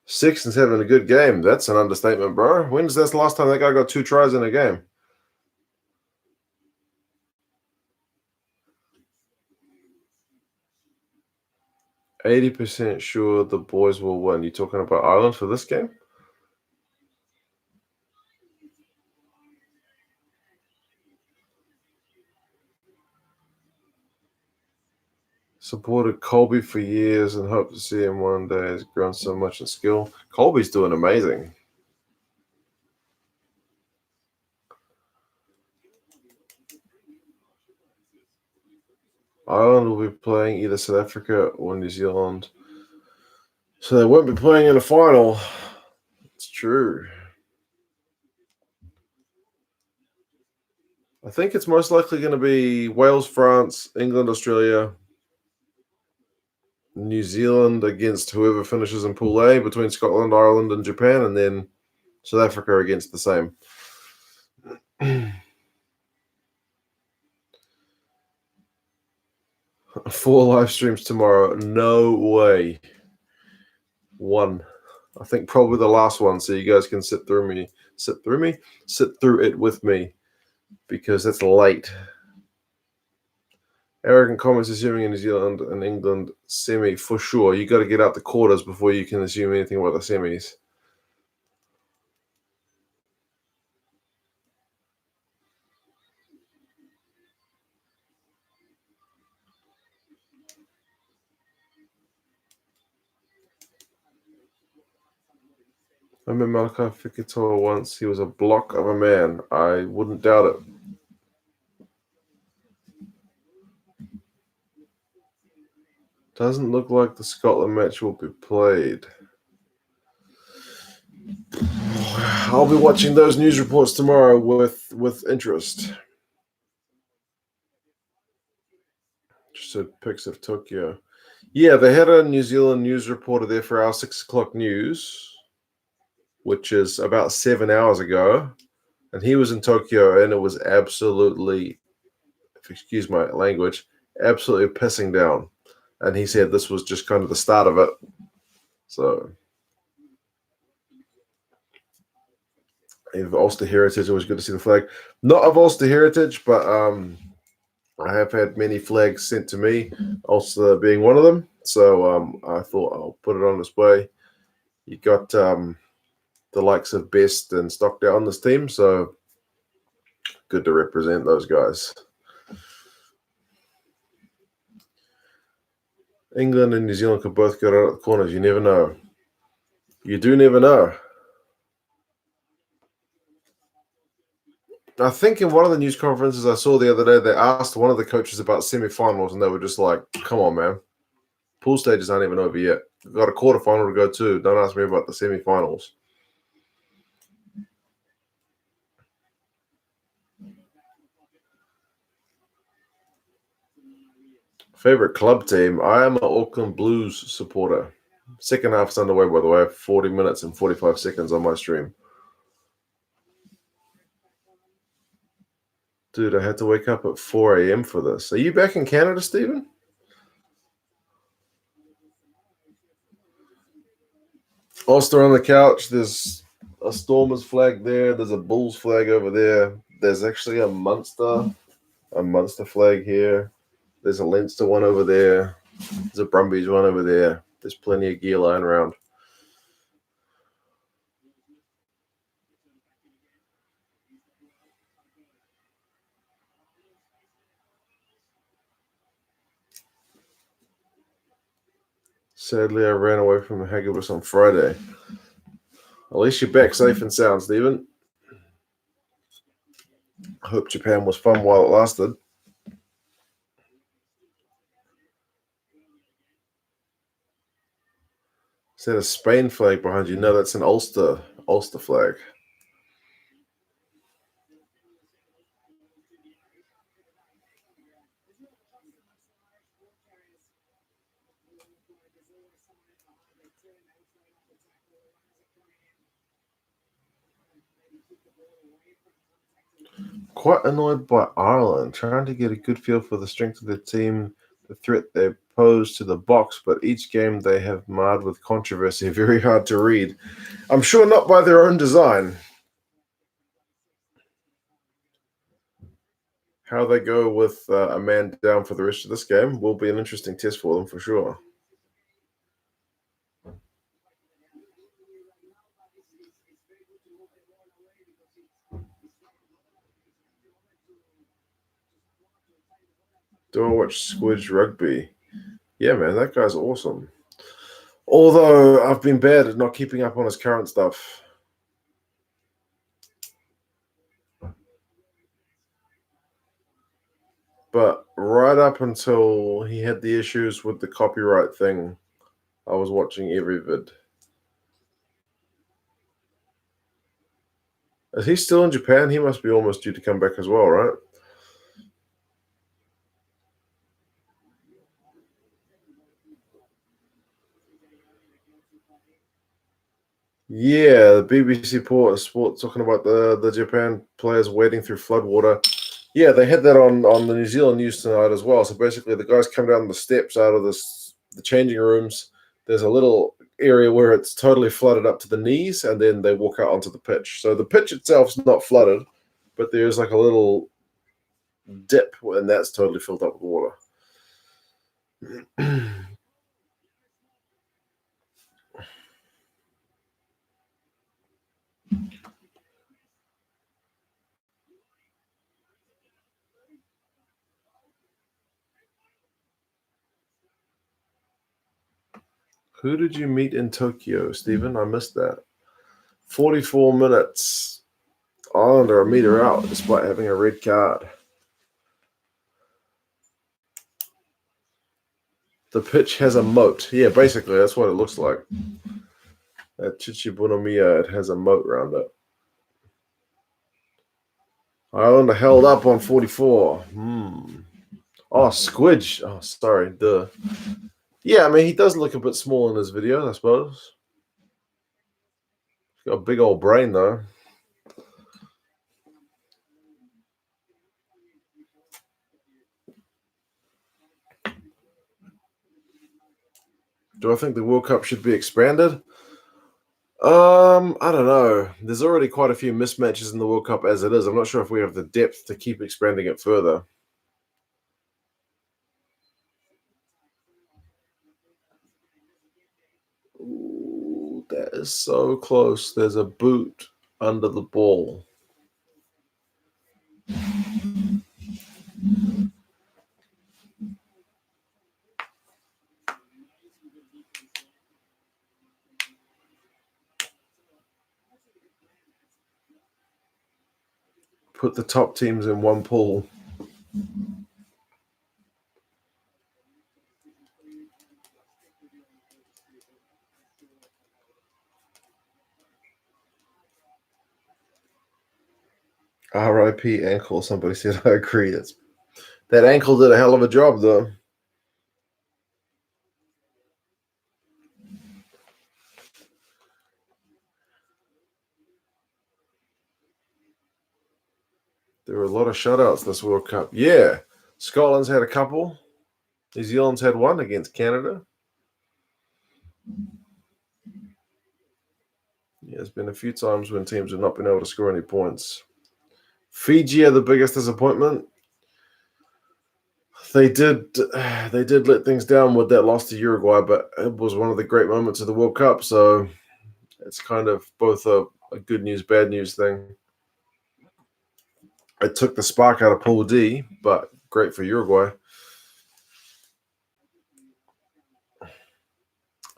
Speaker 1: Sexton's having a good game. That's an understatement, bro. When's this last time that guy got 2 tries in a game? %80 sure the boys will win. You talking about Ireland for this game? Supported Colby for years and hope to see him one day. He's grown so much in skill. Colby's doing amazing. Ireland will be playing either South Africa or New Zealand. So they won't be playing in a final. It's true. I think it's most likely going to be Wales, France, England, Australia, New Zealand against whoever finishes in Pool A between Scotland, Ireland, and Japan, and then South Africa against the same. 4 live streams tomorrow. No way. 1. I think probably the last one, so you guys can sit through it with me, because it's late. Arrogant comments assuming in New Zealand and England semi for sure. You got to get out the quarters before you can assume anything about the semis. I met Malachi Fukitoa once. He was a block of a man. I wouldn't doubt it. Doesn't look like the Scotland match will be played. I'll be watching those news reports tomorrow with interest. Just said pics of Tokyo. Yeah, they had a New Zealand news reporter there for our 6 o'clock news, which is about 7 hours ago. And he was in Tokyo, and it was absolutely, excuse my language, absolutely pissing down. And he said this was just kind of the start of it. So, of Ulster Heritage, it was good to see the flag. Not of Ulster Heritage, but I have had many flags sent to me, Ulster being one of them. So I thought I'll put it on display. You got the likes of Best and Stockdale on this team, so good to represent those guys. England and New Zealand could both go out at the corners. You never know. You do never know. I think in one of the news conferences I saw the other day, they asked one of the coaches about semi-finals, and they were just like, "Come on, man, pool stages aren't even over yet. We've got a quarterfinal to go to. Don't ask me about the semi-finals." Favorite club team? I am an Auckland Blues supporter. Second half's underway, by the way. 40 minutes and 45 seconds on my stream. Dude, I had to wake up at 4 a.m. for this. Are you back in Canada, Stephen? Ulster on the couch. There's a Stormers flag there. There's a Bulls flag over there. There's actually a Munster flag here. There's a Leinster one over there. There's a Brumbies one over there. There's plenty of gear lying around. Sadly, I ran away from the Haggis on Friday. At least you're back safe and sound, Stephen. I hope Japan was fun while it lasted. Is that a Spain flag behind you? No, that's an Ulster flag. Quite annoyed by Ireland, trying to get a good feel for the strength of the team, the threat they pose to the box, but each game they have marred with controversy. Very hard to read. I'm sure not by their own design. How they go with a man down for the rest of this game will be an interesting test for them for sure. Do I watch Squidge Rugby? Yeah, man, that guy's awesome. Although I've been bad at not keeping up on his current stuff. But right up until he had the issues with the copyright thing, I was watching every vid. Is he still in Japan? He must be almost due to come back as well, right? Yeah, the BBC Sport talking about the Japan players wading through floodwater. Yeah, they had that on the New Zealand news tonight as well. So basically, the guys come down the steps out of the changing rooms. There's a little area where it's totally flooded up to the knees, and then they walk out onto the pitch. So the pitch itself's not flooded, but there's like a little dip, and that's totally filled up with water. Who did you meet in Tokyo, Stephen? I missed that. 44 minutes. Ireland are a meter out despite having a red card. The pitch has a moat. Yeah, basically, that's what it looks like. At Chichibunomiya, it has a moat around it. Ireland are held up on 44. Oh, Squidge. Oh, sorry. Duh. Yeah, I mean, he does look a bit small in this video, I suppose. He's got a big old brain, though. Do I think the World Cup should be expanded? I don't know. There's already quite a few mismatches in the World Cup as it is. I'm not sure if we have the depth to keep expanding it further. Ooh, that is so close. There's a boot under the ball. Put the top teams in one pool. RIP ankle, somebody said. I agree. That ankle did a hell of a job, though. There were a lot of shutouts this World Cup. Yeah. Scotland's had a couple. New Zealand's had one against Canada. Yeah, there's been a few times when teams have not been able to score any points. Fiji are the biggest disappointment. They did let things down with that loss to Uruguay, but it was one of the great moments of the World Cup, so it's kind of both a good news, bad news thing. It took the spark out of Pool D, but great for Uruguay.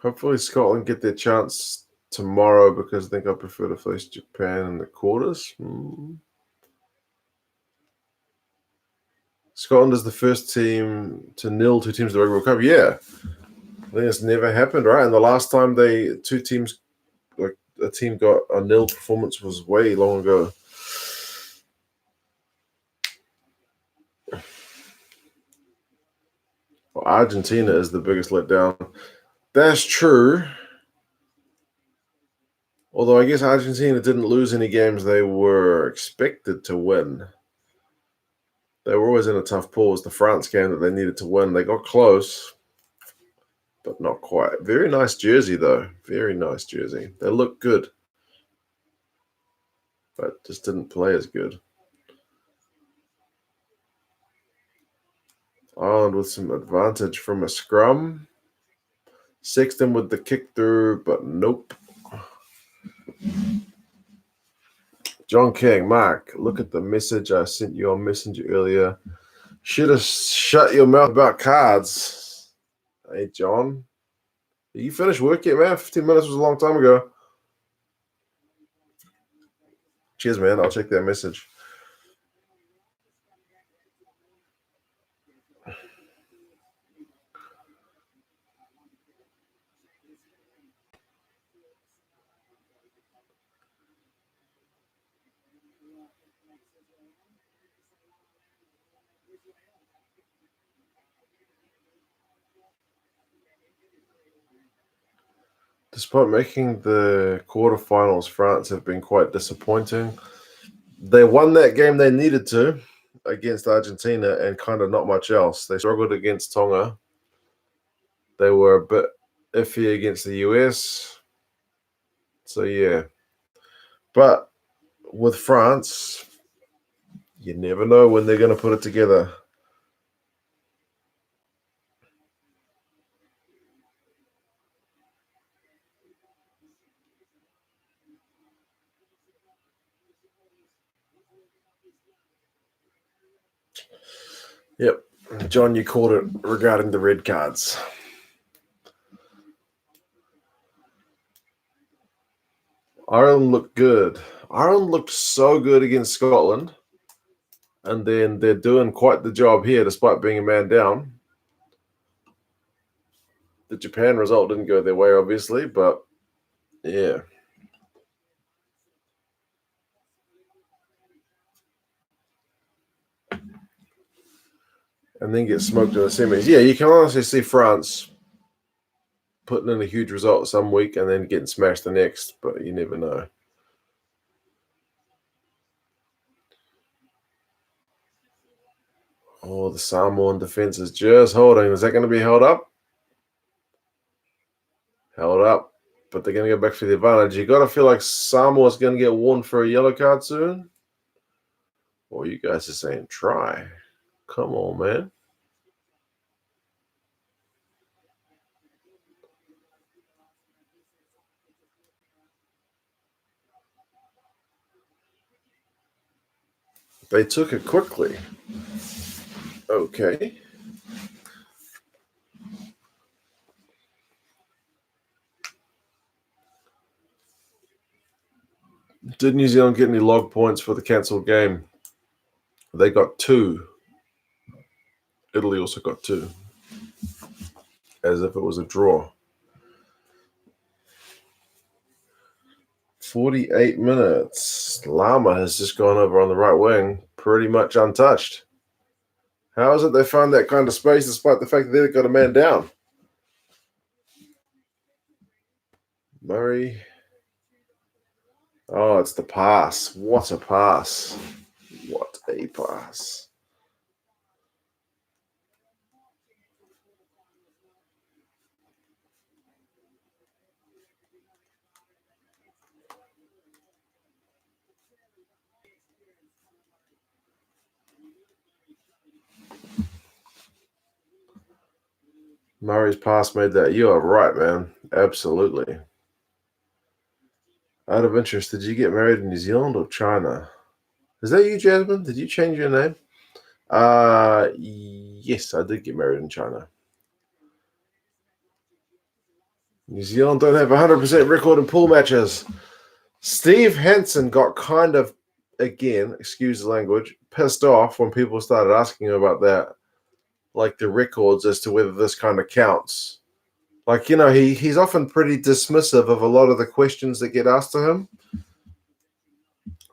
Speaker 1: Hopefully Scotland get their chance tomorrow because I think I prefer to face Japan in the quarters. Scotland is the first team to nil two teams in the Rugby World Cup. Yeah. I think it's never happened, right? And the last time a team got a nil performance was way long ago. Well, Argentina is the biggest letdown. That's true. Although I guess Argentina didn't lose any games they were expected to win. They were always in a tough pool. It was the France game that they needed to win. They got close, but not quite. Very nice jersey, though. Very nice jersey. They look good, but just didn't play as good. Ireland with some advantage from a scrum. Sexton with the kick through, but nope. John King, Mark, look at the message I sent you on Messenger earlier. Should have shut your mouth about cards. Hey, John. Are you finished work yet, man? 15 minutes was a long time ago. Cheers, man. I'll check that message. Despite making the quarterfinals, France have been quite disappointing. They won that game they needed to against Argentina and kind of not much else. They struggled against Tonga. They were a bit iffy against the US. So, yeah. But with France, you never know when they're going to put it together. Yep. John, you called it regarding the red cards. Ireland looked good. Ireland looked so good against Scotland. And then they're doing quite the job here despite being a man down. The Japan result didn't go their way, obviously, but yeah. And then get smoked in the semis. Yeah, you can honestly see France putting in a huge result some week and then getting smashed the next, but you never know. Oh, the Samoan defense is just holding. Is that going to be held up? Held up. But they're going to go back for the advantage. You got to feel like Samoa's going to get warned for a yellow card soon. Or you guys are saying try. Come on, man. They took it quickly. Okay. Did New Zealand get any log points for the cancelled game? They got 2. Italy also got 2. As if it was a draw. 48 minutes. Lama has just gone over on the right wing, pretty much untouched. How is it they found that kind of space despite the fact that they've got a man down? Murray. Oh, it's the pass. What a pass. What a pass. Murray's pass made that. You are right, man. Absolutely. Out of interest, did you get married in New Zealand or China? Is that you, Jasmine? Did you change your name? Yes, I did get married in China. New Zealand don't have a 100% record in pool matches. Steve Hansen got kind of, again, excuse the language, pissed off when people started asking him about that, like the records as to whether this kind of counts. Like, you know, he's often pretty dismissive of a lot of the questions that get asked to him.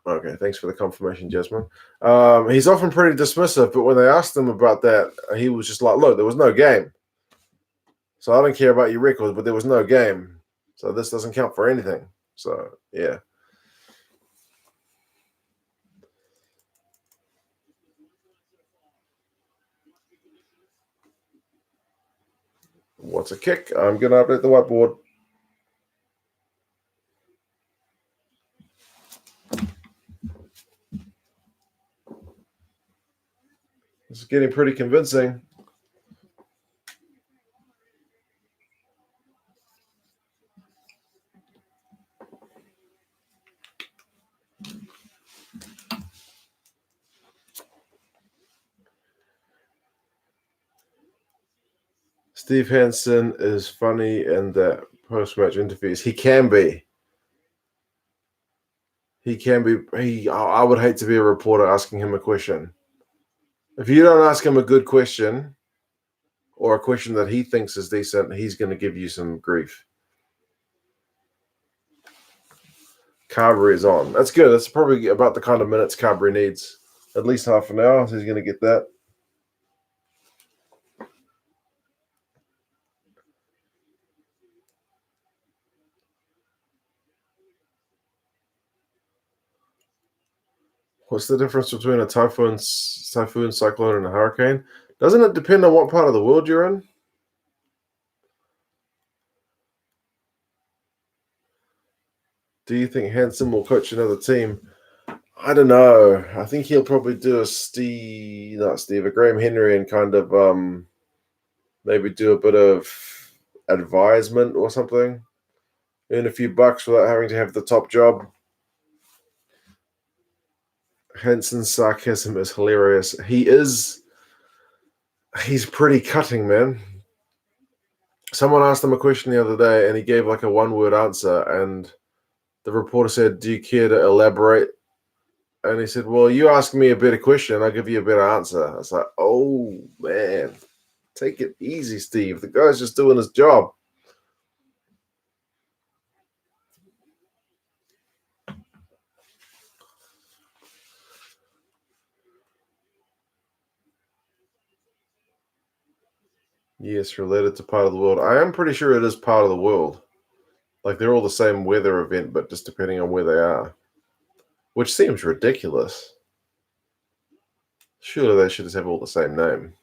Speaker 1: Okay, thanks for the confirmation, Jasmine. He's often pretty dismissive, but when they asked him about that, he was just like, look, there was no game. So I don't care about your records, but there was no game. So this doesn't count for anything. So, yeah. What's a kick? I'm going to update the whiteboard. This is getting pretty convincing. Steve Hansen is funny in the post-match interviews. He can be. He can be. I would hate to be a reporter asking him a question. If you don't ask him a good question or a question that he thinks is decent, he's going to give you some grief. Carberry is on. That's good. That's probably about the kind of minutes Carberry needs. At least half an hour, so he's going to get that. What's the difference between a typhoon, cyclone, and a hurricane? Doesn't it depend on what part of the world you're in? Do you think Hansen will coach another team? I don't know. I think he'll probably do a Graham Henry and kind of maybe do a bit of advisement or something. Earn a few bucks without having to have the top job. Hansen's sarcasm is hilarious. He's pretty cutting, man. Someone asked him a question the other day and he gave like a one-word answer, and The reporter said, "Do you care to elaborate?" And he said, "Well, you ask me a better question, I'll give you a better answer." I was like, "Oh, man, take it easy, Steve. The guy's just doing his job." Yes, related to part of the world. I am pretty sure it is part of the world. Like they're all the same weather event, but just depending on where they are, which seems ridiculous. Surely they should just have all the same name.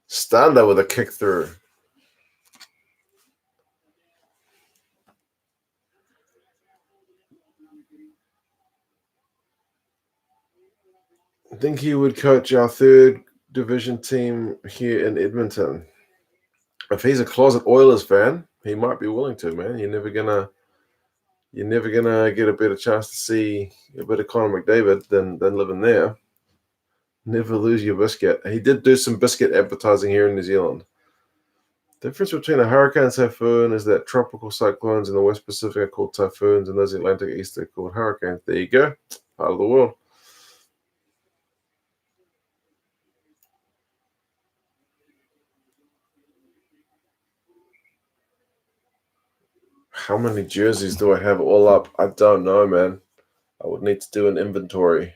Speaker 1: Stunned with a kick through. I think he would coach our third division team here in Edmonton. If he's a closet Oilers fan, he might be willing to, man. You're never gonna get a better chance to see a bit of Connor McDavid than living there. Never lose your biscuit. He did do some biscuit advertising here in New Zealand. The difference between a hurricane and typhoon is that tropical cyclones in the West Pacific are called typhoons and those in the Atlantic East are called hurricanes. There you go. Part of the world. How many jerseys do I have all up? I don't know, man. I would need to do an inventory,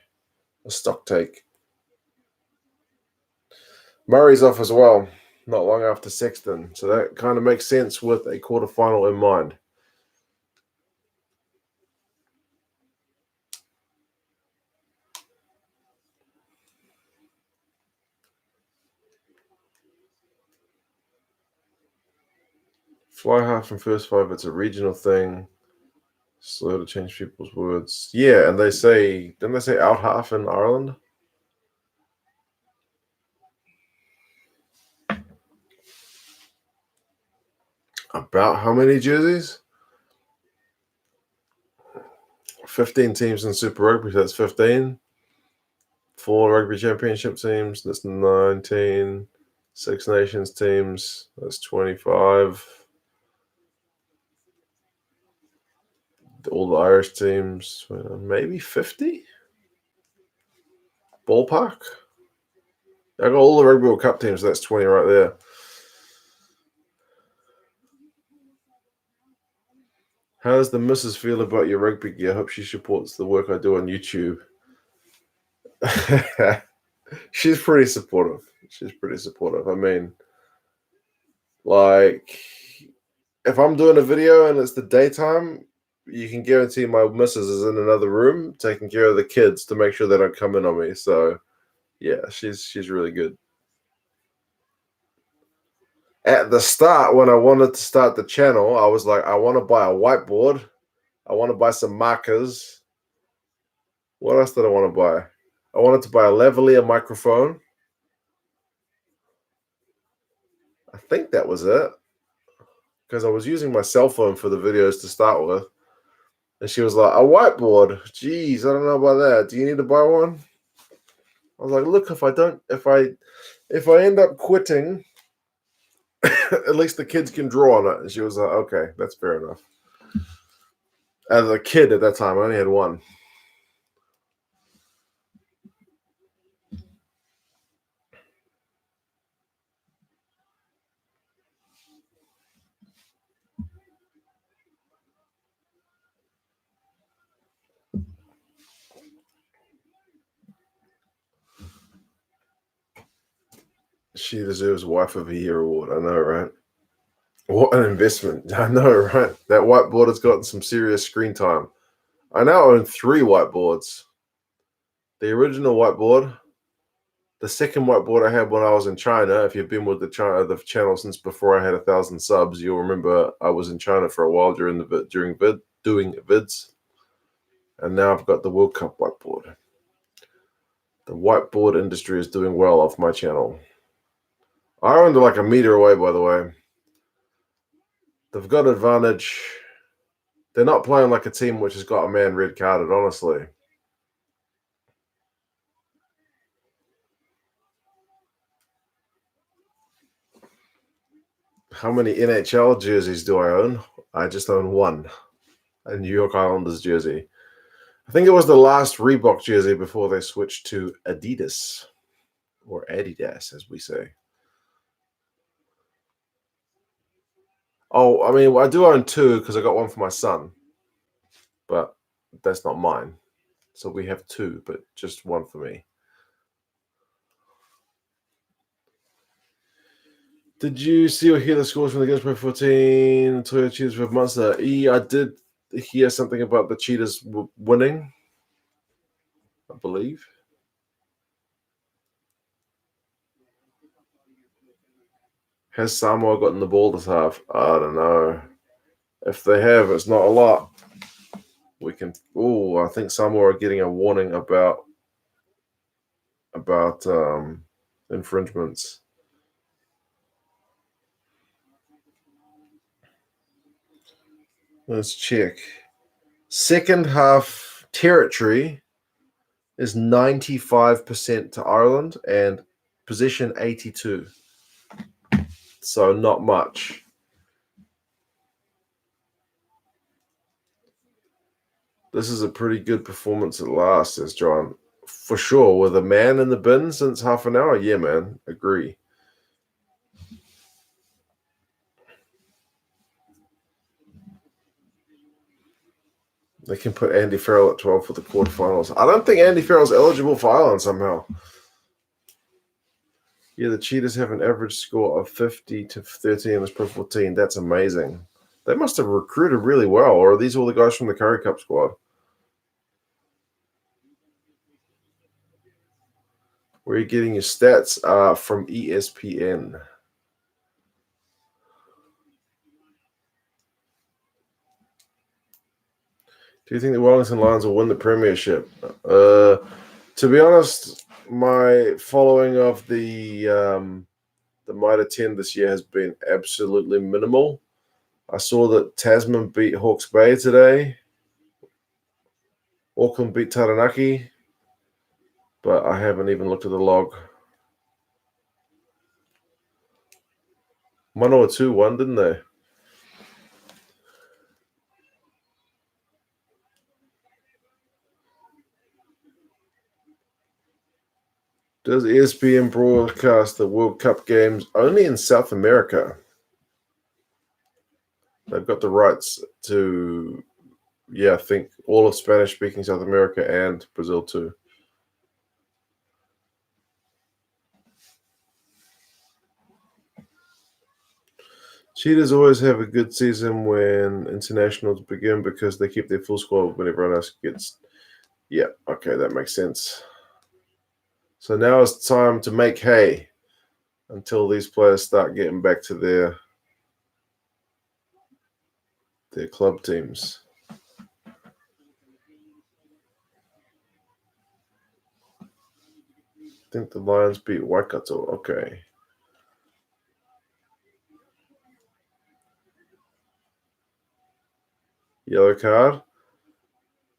Speaker 1: a stock take. Murray's off as well, not long after Sexton. So that kind of makes sense with a quarterfinal in mind. Fly half and first five, it's a regional thing. Slow to change people's words. Yeah, and didn't they say out half in Ireland? About how many jerseys? 15 teams in Super Rugby, so that's 15. 4 Rugby Championship teams, that's 19. Six Nations teams, that's 25. All the Irish teams, maybe 50? Ballpark? I got all the Rugby World Cup teams, so that's 20 right there. How does the missus feel about your rugby gear? I hope she supports the work I do on YouTube. She's pretty supportive. I mean, like, if I'm doing a video and it's the daytime, you can guarantee my missus is in another room taking care of the kids to make sure they don't come in on me. So, yeah, she's really good. At the start, when I wanted to start the channel, I was like, I want to buy a whiteboard. I want to buy some markers. What else did I want to buy? I wanted to buy a lavalier microphone. I think that was it. Because I was using my cell phone for the videos to start with. And she was like, a whiteboard? Jeez, I don't know about that. Do you need to buy one? I was like, look, if I end up quitting, at least the kids can draw on it. And she was like, okay, that's fair enough. As a kid at that time, I only had one. She deserves Wife of the Year award. I know, right? What an investment. I know, right? That whiteboard has gotten some serious screen time. I now own 3 whiteboards. The original whiteboard, the second whiteboard I had when I was in China. If you've been with the channel since before I had 1,000 subs, you'll remember I was in China for a while doing vids. And now I've got the World Cup whiteboard. The whiteboard industry is doing well off my channel. Ireland are like a meter away, by the way. They've got advantage. They're not playing like a team which has got a man red carded, honestly. How many NHL jerseys do I own? I just own one. A New York Islanders jersey. I think it was the last Reebok jersey before they switched to Adidas, or Adidas, as we say. Oh, I mean, I do own two because I got one for my son, but that's not mine. So we have two, but just one for me. Did you see or hear the scores from the games by 14? Toyota Cheetahs with Monster. I did hear something about the Cheetahs winning, I believe. Has Samoa gotten the ball this half? I don't know. If they have, it's not a lot. We can. Oh, I think Samoa are getting a warning about infringements. Let's check. Second half territory is 95% to Ireland and possession 82. So not much. This is a pretty good performance at last, says John. For sure. With a man in the bin since half an hour? Yeah, man. Agree. They can put Andy Farrell at 12 for the quarterfinals. I don't think Andy Farrell's eligible for Ireland somehow. Yeah, the Cheetahs have an average score of 50 to 13 in this Pro 14. That's amazing. They must have recruited really well, or are these all the guys from the Curry Cup squad? Where are you getting your stats? From ESPN. Do you think the Wellington Lions will win the premiership? To be honest, my following of the Mitre 10 this year has been absolutely minimal. I saw that Tasman beat Hawke's Bay today. Auckland beat Taranaki, but I haven't even looked at the log. Manoa 2-1, didn't they? Does ESPN broadcast the World Cup games only in South America? They've got the rights to, I think all of Spanish-speaking South America and Brazil too. Cheetahs always have a good season when internationals begin because they keep their full squad when everyone else gets. Yeah, okay, that makes sense. So now it's time to make hay until these players start getting back to their club teams. I think the Lions beat Waikato. Okay. Yellow card.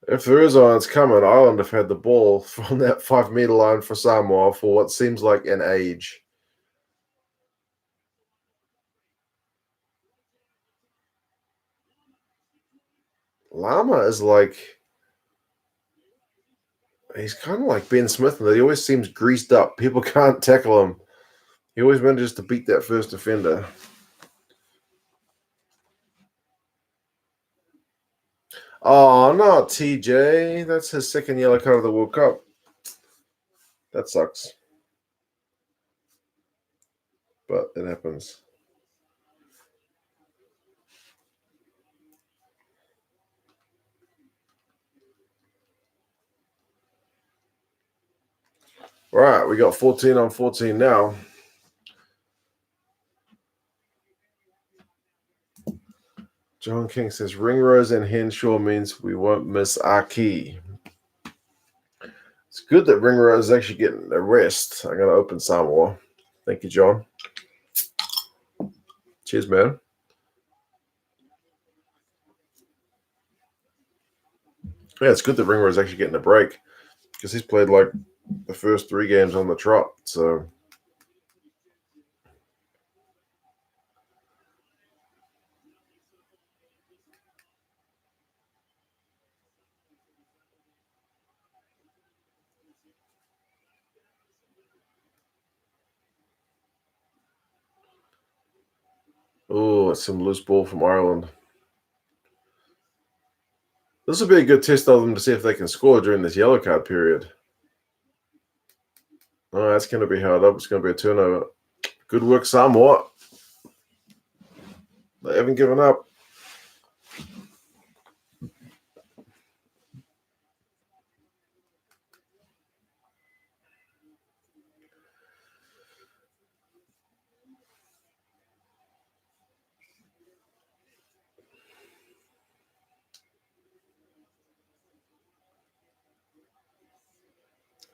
Speaker 1: If there is one, it's coming. Ireland have had the ball from that 5-meter line for Samoa for what seems like an age. Lama is like, he's kind of like Ben Smith, and he always seems greased up. People can't tackle him. He always manages to beat that first defender. Oh, no, TJ. That's his second yellow card of the World Cup. That sucks. But it happens. All right, we got 14 on 14 now. John King says Ringrose and Henshaw means we won't miss our key. It's good that Ringrose is actually getting a rest. I'm going to open Samoa. Thank you, John. Cheers, man. Yeah, it's good that Ringrose is actually getting a break because he's played like the first 3 games on the trot. So Oh, it's some loose ball from Ireland. This will be a good test of them to see if they can score during this yellow card period. Oh, that's going to be held up. It's going to be a turnover. Good work, Samoa. They haven't given up.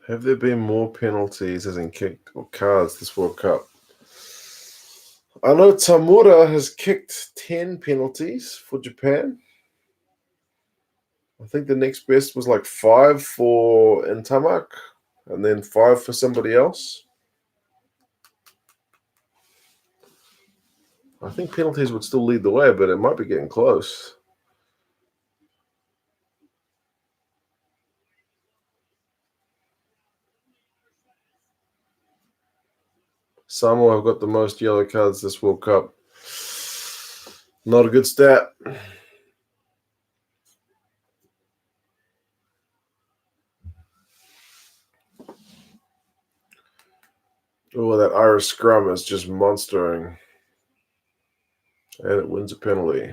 Speaker 1: Have there been more penalties as in kicked or cards this World Cup? I know Tamura has kicked 10 penalties for Japan. I think the next best was like 5 for Intamak and then 5 for somebody else. I think penalties would still lead the way, but it might be getting close. Samoa have got the most yellow cards this World Cup. Not a good stat. Oh, that Irish scrum is just monstering. And it wins a penalty.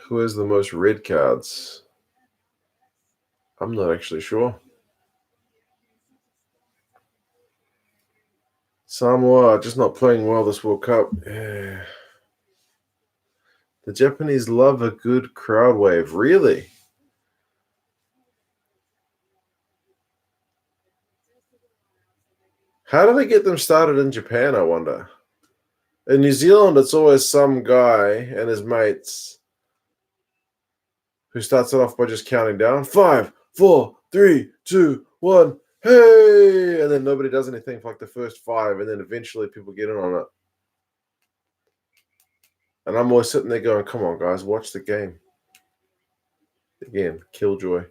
Speaker 1: Who has the most red cards? I'm not actually sure. Samoa just not playing well this World Cup. Yeah. The Japanese love a good crowd wave. Really? How do they get them started in Japan, I wonder? In New Zealand, it's always some guy and his mates who starts it off by just counting down 5, 4, 3, 2, 1, hey! And then nobody does anything for like the first 5, and then eventually people get in on it. And I'm always sitting there going, come on, guys, watch the game. Again, killjoy.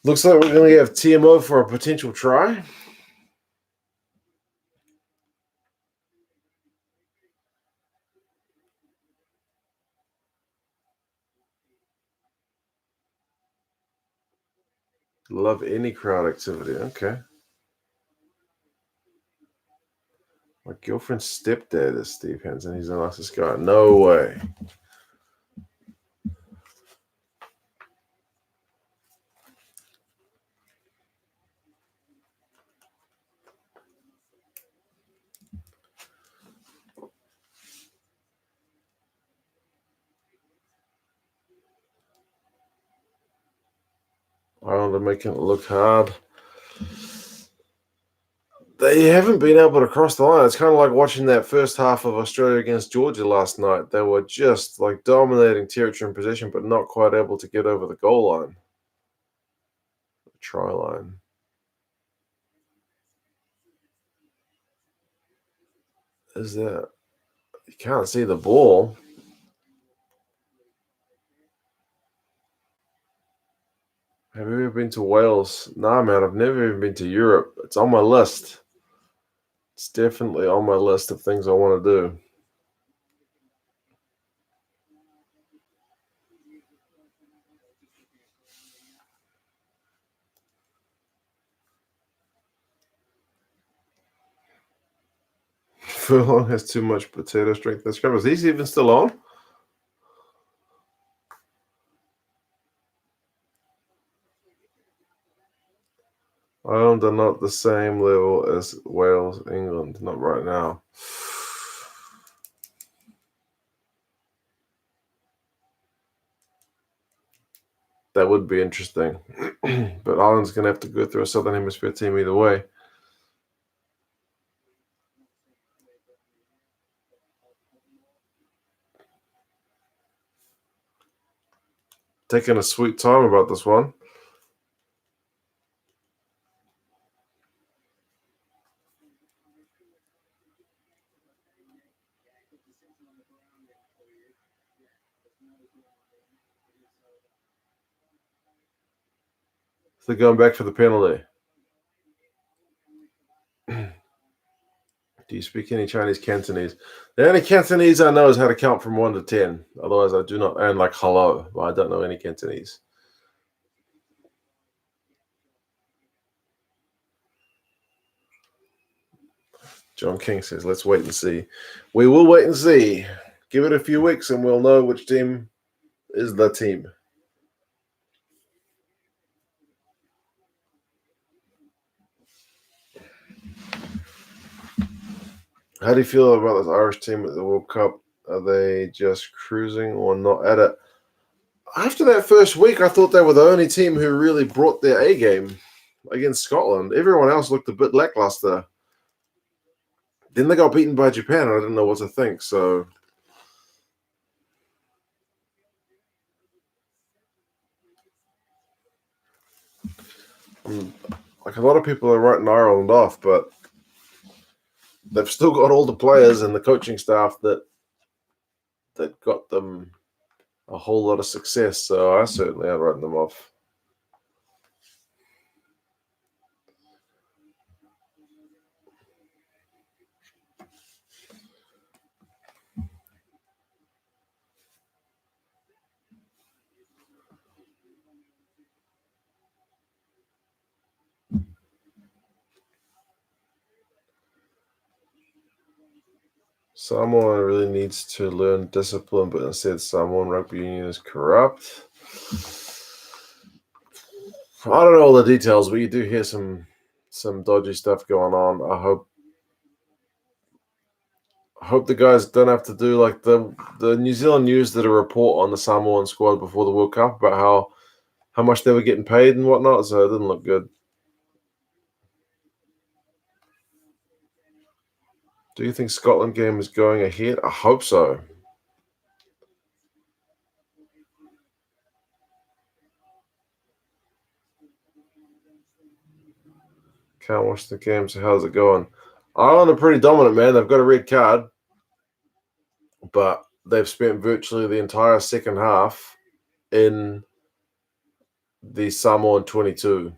Speaker 1: Looks like we're going to have TMO for a potential try. Love any crowd activity. Okay. My girlfriend's stepdad is Steve Hansen. He's the nicest guy. No way. Ireland are making it look hard. They haven't been able to cross the line. It's kind of like watching that first half of Australia against Georgia last night. They were just like dominating territory and possession, but not quite able to get over the goal line, the try line. Is that you can't see the ball? Have you ever been to Wales? Nah, man, I've never even been to Europe. It's on my list. It's definitely on my list of things I want to do. Furlong has too much potato strength. That's crap. Is he even still on? Ireland are not the same level as Wales, England. Not right now. That would be interesting. But Ireland's going to have to go through a Southern Hemisphere team either way. Taking a sweet time about this one. They're going back for the penalty. Do you speak any Chinese Cantonese? The only Cantonese I know is how to count from 1 to 10. Otherwise, I do not. And like hello, but I don't know any Cantonese. John King says, let's wait and see. We will wait and see. Give it a few weeks and we'll know which team is the team. How do you feel about this Irish team at the World Cup? Are they just cruising or not at it? After that first week, I thought they were the only team who really brought their A game against Scotland. Everyone else looked a bit lackluster. Then they got beaten by Japan, and I didn't know what to think. So, like a lot of people are writing Ireland off, but they've still got all the players and the coaching staff that got them a whole lot of success. So I certainly have written them off. Samoa really needs to learn discipline, but instead Samoan rugby union is corrupt. I don't know all the details, but you do hear some dodgy stuff going on. I hope the guys don't have to do like the New Zealand News did a report on the Samoan squad before the World Cup about how much they were getting paid and whatnot, so it didn't look good. Do you think Scotland game is going ahead? I hope so. Can't watch the game, so how's it going? Ireland are pretty dominant, man. They've got a red card, but they've spent virtually the entire second half in the Samoan 22.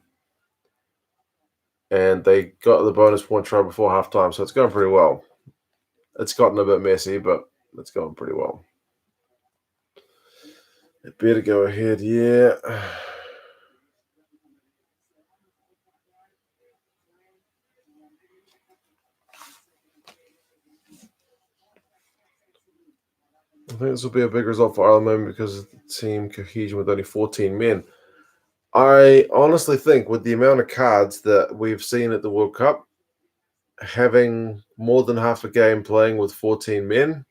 Speaker 1: And they got the bonus point try before halftime, so it's going pretty well. It's gotten a bit messy, but it's going pretty well. It better go ahead, yeah. I think this will be a big result for Ireland because of the team cohesion with only 14 men. I honestly think with the amount of cards that we've seen at the World Cup, having more than half a game playing with 14 men,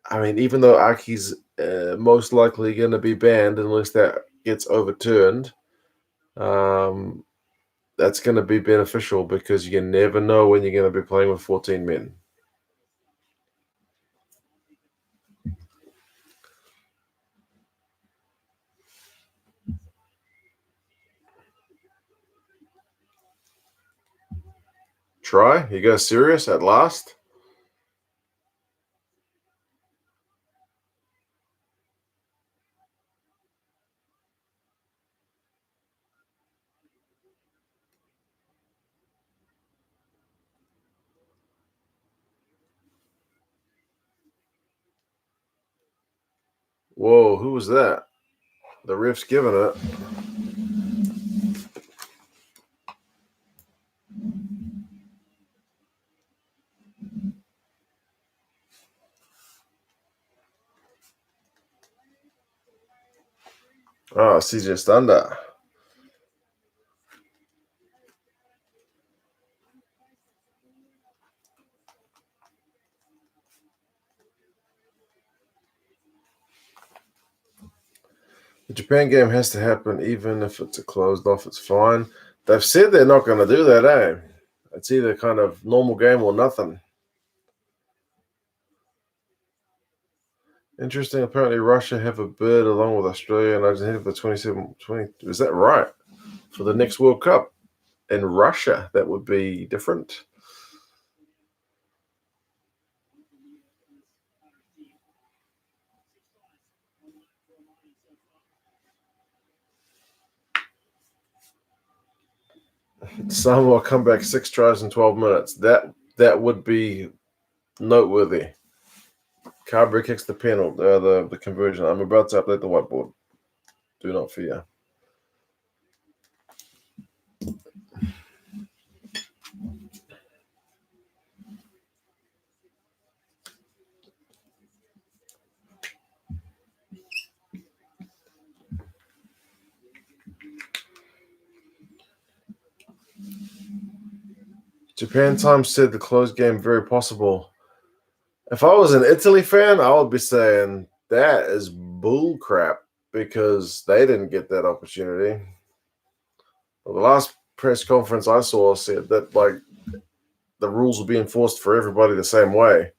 Speaker 1: I mean, even though Aki's most likely going to be banned unless that gets overturned, that's going to be beneficial because you never know when you're going to be playing with 14 men. Try? You guys serious at last? Whoa, who was that? The ref's giving it. Oh, CJ Standa. The Japan game has to happen, even if it's a closed off, it's fine. They've said they're not going to do that, eh? It's either kind of normal game or nothing. Interesting. Apparently, Russia have a bid along with Australia and Argentina for 20. Is that right? For the next World Cup in Russia, that would be different. Samoa come back 6 tries in 12 minutes. That would be noteworthy. Carberry kicks the penalty, the conversion. I'm about to update the whiteboard. Do not fear. Japan Times said the close game very possible. If I was an Italy fan, I would be saying that is bull crap because they didn't get that opportunity. Well, the last press conference I saw said that the rules will be enforced for everybody the same way.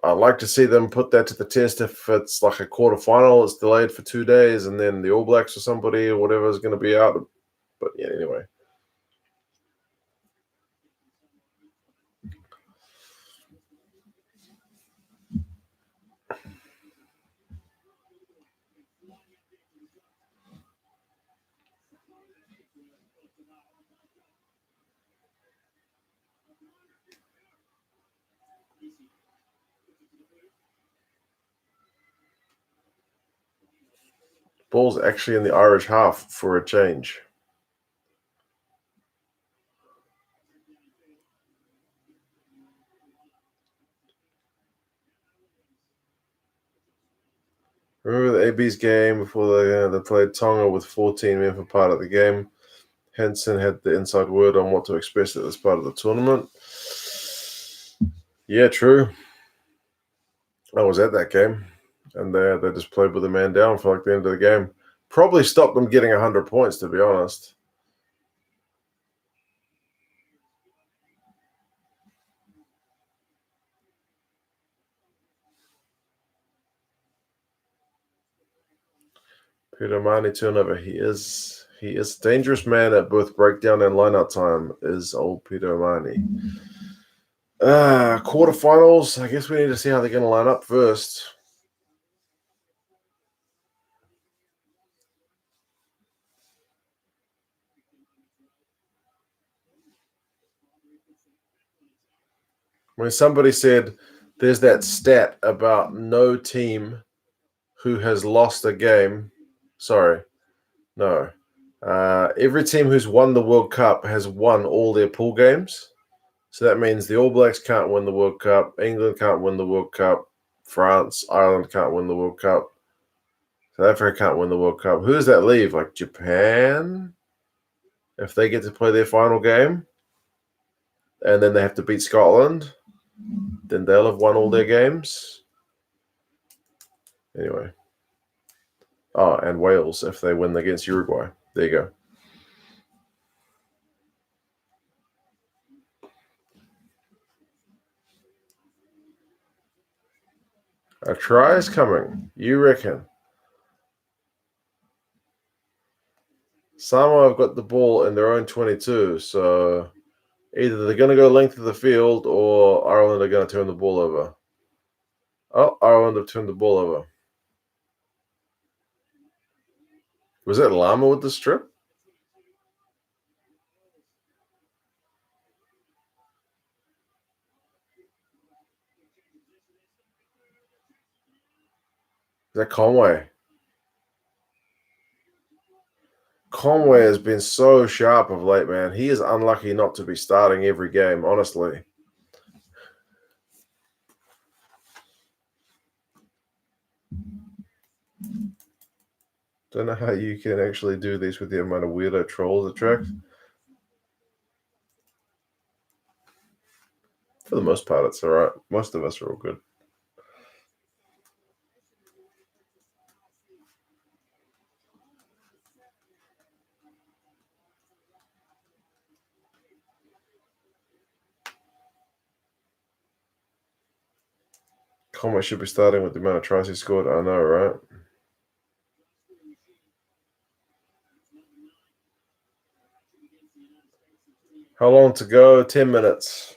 Speaker 1: I'd like to see them put that to the test if it's like a quarterfinal, it's delayed for 2 days, and then the All Blacks or somebody or whatever is going to be out. But yeah, anyway. Ball's actually in the Irish half for a change. Remember the AB's game before they played Tonga with 14 men for part of the game? Henson had the inside word on what to expect at this part of the tournament. Yeah, true. I was at that game, and they just played with a man down for like the end of the game. Probably stopped them getting 100 points, to be honest. Peter Marnie turnover. He is a dangerous man at both breakdown and lineout time. Is old Peter Marnie. Quarterfinals. I guess we need to see how they're going to line up first. When somebody said there's that stat about no team who has lost a game. Sorry, no. Every team who's won the World Cup has won all their pool games. So that means the All Blacks can't win the World Cup, England can't win the World Cup, France, Ireland can't win the World Cup, South Africa can't win the World Cup. Who does that leave? Like Japan? If they get to play their final game and then they have to beat Scotland, then they'll have won all their games. Anyway. Oh, and Wales if they win against Uruguay. There you go. A try is coming. You reckon? Samoa have got the ball in their own 22, so either they're going to go length of the field or Ireland are going to turn the ball over. Oh, Ireland have turned the ball over. Was that Lama with the strip? Is that Conway? Conway has been so sharp of late, man. He is unlucky not to be starting every game, honestly. Don't know how you can actually do these with the amount of weirdo trolls attract. For the most part, it's all right. Most of us are all good. Conway should be starting with the amount of tries he scored. I know, right? How long to go? 10 minutes.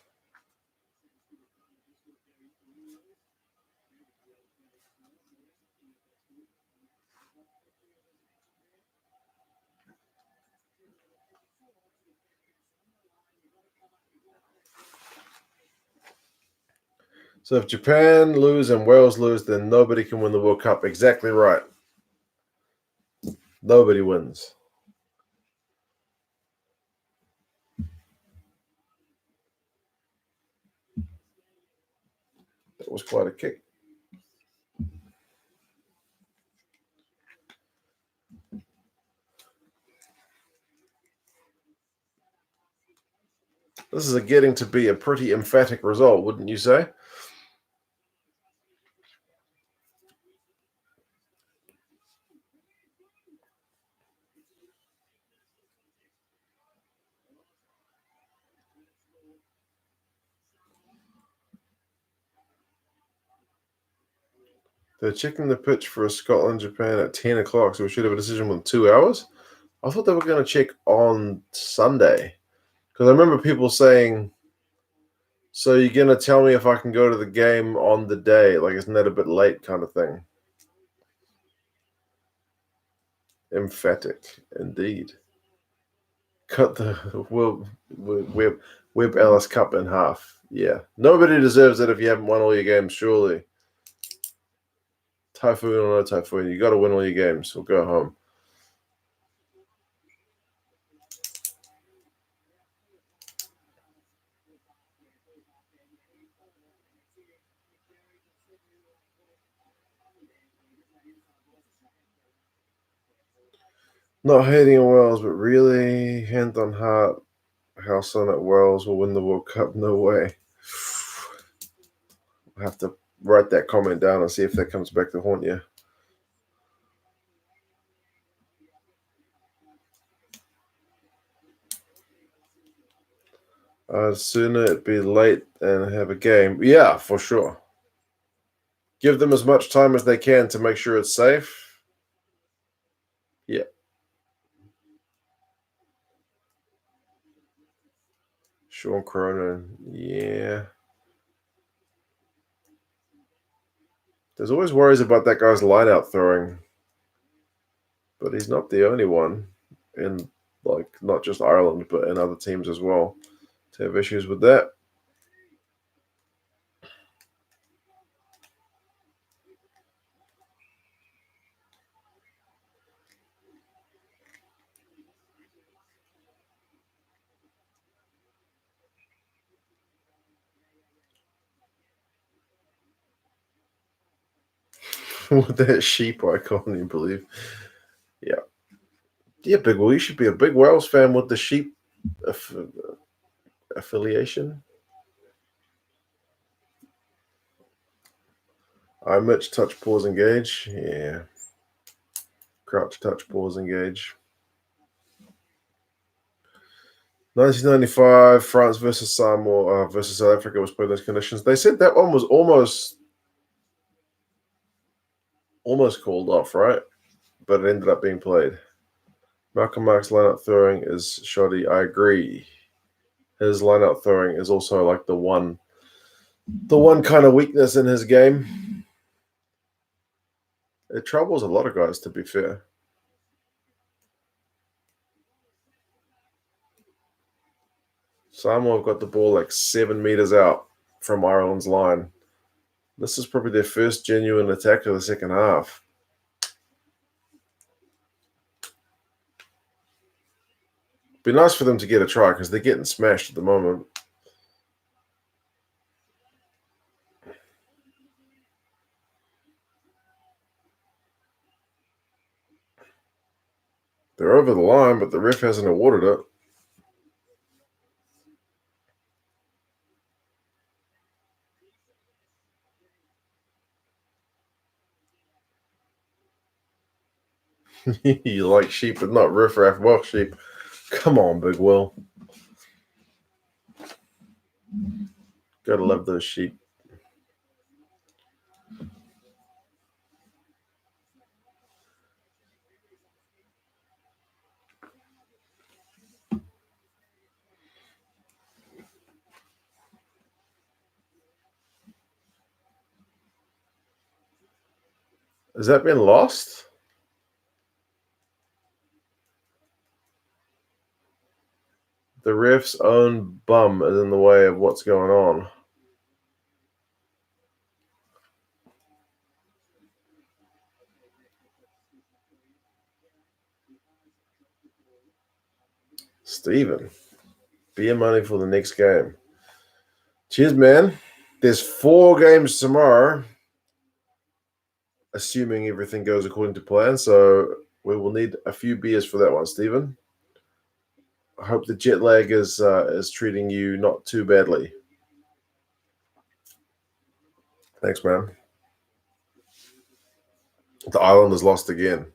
Speaker 1: So if Japan lose and Wales lose, then nobody can win the World Cup. Exactly right. Nobody wins. That was quite a kick. This is getting to be a pretty emphatic result, wouldn't you say? They're checking the pitch for Scotland Japan at 10 o'clock, so we should have a decision within 2 hours. I thought they were going to check on Sunday. Because I remember people saying, so you're going to tell me if I can go to the game on the day? Like, isn't that a bit late kind of thing? Emphatic, indeed. Cut the Web Ellis Cup in half. Yeah. Nobody deserves it if you haven't won all your games, surely. Typhoon or no Typhoon, you got to win all your games or go home. Not hating on Wales, but really, hand on heart, house on at Wales will win the World Cup. No way. I have to write that comment down and see if that comes back to haunt you. I'd sooner it be late and have a game. Yeah, for sure. Give them as much time as they can to make sure it's safe. Yeah. Sean Cronin. Yeah. There's always worries about that guy's line-out throwing. But he's not the only one in, like, not just Ireland, but in other teams as well to have issues with that. With that sheep icon, you believe? Yeah. Yeah, Big Will, you should be a big Wales fan with the sheep affiliation. I Mitch, touch, pause, engage. Yeah. Crouch, touch, pause, engage. 1995, France versus Samoa versus South Africa was played in those conditions. They said that one was almost called off, right? But it ended up being played. Malcolm Mark's line-out throwing is shoddy. I agree. His line-out throwing is also like the one kind of weakness in his game. It troubles a lot of guys, to be fair. Samoa have got the ball like 7 meters out from Ireland's line. This is probably their first genuine attack of the second half. Be nice for them to get a try because they're getting smashed at the moment. They're over the line, but the ref hasn't awarded it. You like sheep, but not riffraff. Well, sheep. Come on, Big Will. Gotta love those sheep. Has that been lost? The ref's own bum is in the way of what's going on. Stephen, beer money for the next game. Cheers, man. There's 4 games tomorrow, assuming everything goes according to plan. So we will need a few beers for that one, Stephen. I hope the jet lag is treating you not too badly. Thanks, man. The Islanders lost again.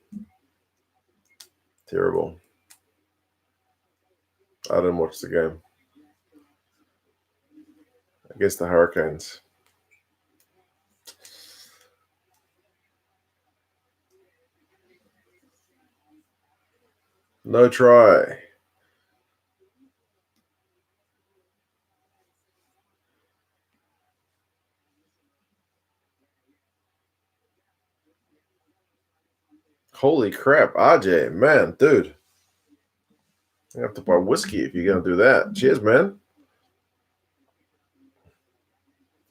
Speaker 1: Terrible. I didn't watch the game. I guess the Hurricanes. No try. Holy crap, RJ, man, dude. You have to buy whiskey if you're going to do that. Cheers, man.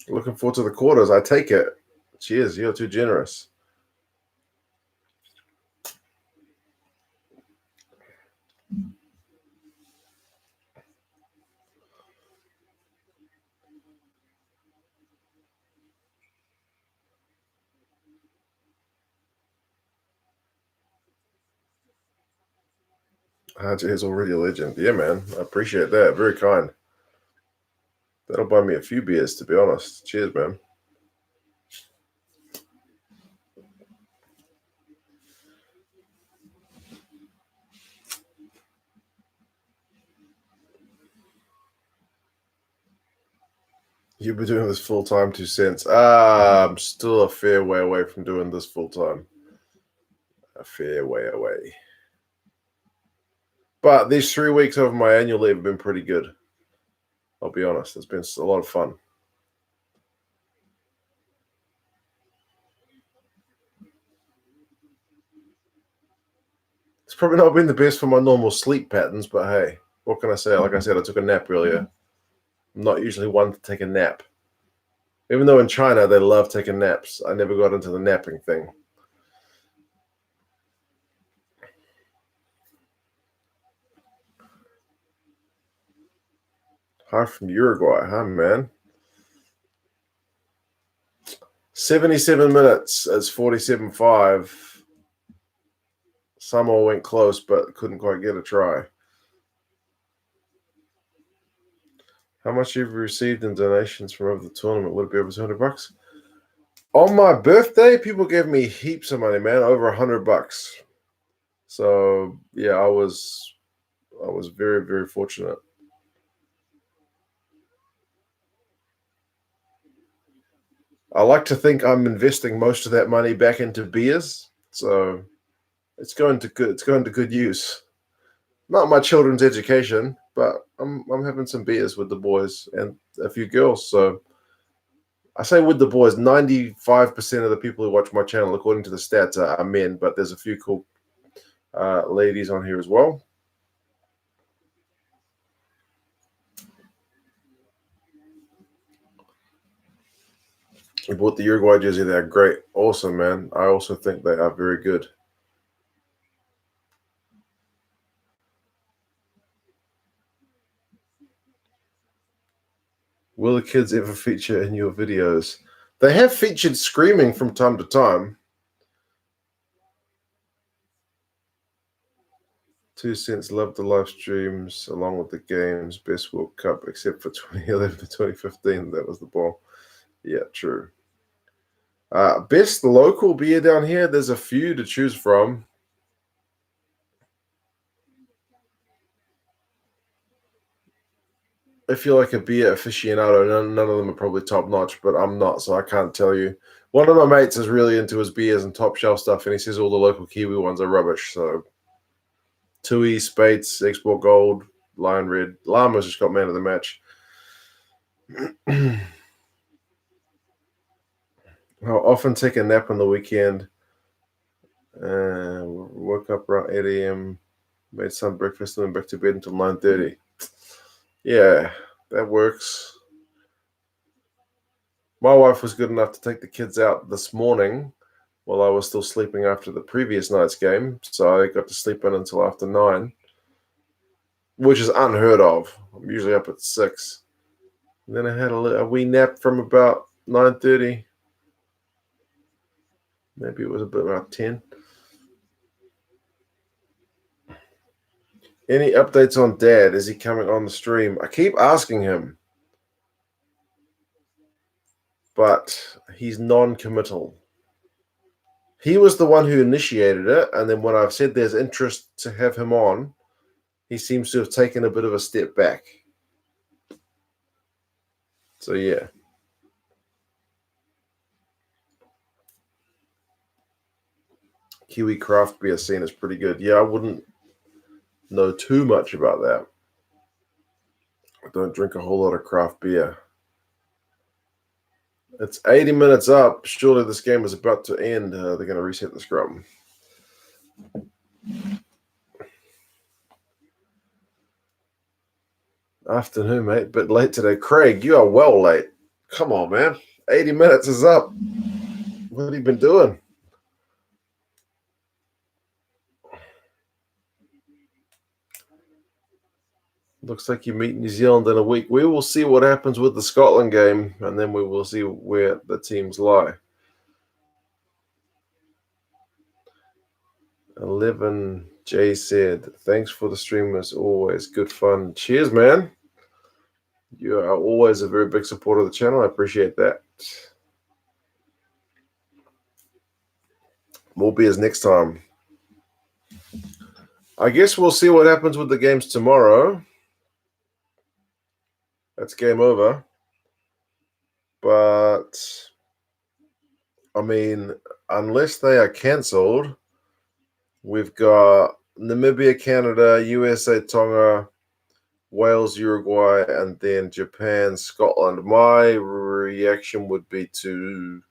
Speaker 1: Looking forward to the quarters. I take it. Cheers, you're too generous. RJ is already a legend. Yeah, man. I appreciate that. Very kind. That'll buy me a few beers, to be honest. Cheers, man. You've been doing this full-time 2 cents. I'm still a fair way away from doing this full-time. A fair way away. But these 3 weeks of my annual leave have been pretty good. I'll be honest. It's been a lot of fun. It's probably not been the best for my normal sleep patterns, but hey, what can I say? Like I said, I took a nap earlier. I'm not usually one to take a nap. Even though in China they love taking naps, I never got into the napping thing. Hi from Uruguay, huh, man? 77 minutes. It's 47-5. Samoa went close, but couldn't quite get a try. How much have you received in donations from over the tournament? Would it be over $200? On my birthday, people gave me heaps of money, man, over $100. So yeah, I was very, very fortunate. I like to think I'm investing most of that money back into beers, so it's going to good use. Not my children's education, but I'm having some beers with the boys and a few girls. So I say with the boys, 95% of the people who watch my channel, according to the stats, are men, but there's a few cool ladies on here as well. I bought the Uruguay jersey. They're great. Awesome, man. I also think they are very good. Will the kids ever feature in your videos? They have featured screaming from time to time. 2 cents, love the live streams along with the games. Best World Cup, except for 2011 to 2015. That was the ball. Yeah, true. Best local beer down here. There's a few to choose from. If you're like a beer aficionado, none of them are probably top notch, but I'm not, so I can't tell you. One of my mates is really into his beers and top shelf stuff, and he says all the local Kiwi ones are rubbish. So Tui, Spates, Export Gold, Lion Red. Llama's just got man of the match. I'll often take a nap on the weekend. Woke up around 8 a.m., made some breakfast, and went back to bed until 9:30. Yeah, that works. My wife was good enough to take the kids out this morning while I was still sleeping after the previous night's game, so I got to sleep in until after 9. which is unheard of. I'm usually up at 6. And then I had a wee nap from about 9:30. Maybe it was about 10. Any updates on Dad? Is he coming on the stream? I keep asking him, but he's non-committal. He was the one who initiated it, and then when I've said there's interest to have him on, he seems to have taken a bit of a step back. So, yeah. Kiwi craft beer scene is pretty good. Yeah, I wouldn't know too much about that. I don't drink a whole lot of craft beer. It's 80 minutes up. Surely this game is about to end. They're going to reset the scrum. Afternoon, mate. Bit late today. Craig, you are well late. Come on, man. 80 minutes is up. What have you been doing? Looks like you meet New Zealand in a week. We will see what happens with the Scotland game, and then we will see where the teams lie. 11 Jay said, thanks for the stream as always. Good fun. Cheers, man. You are always a very big supporter of the channel. I appreciate that. More beers next time. I guess we'll see what happens with the games tomorrow. That's game over. But, I mean, unless they are cancelled, we've got Namibia, Canada, USA, Tonga, Wales, Uruguay, and then Japan, Scotland. My reaction would be to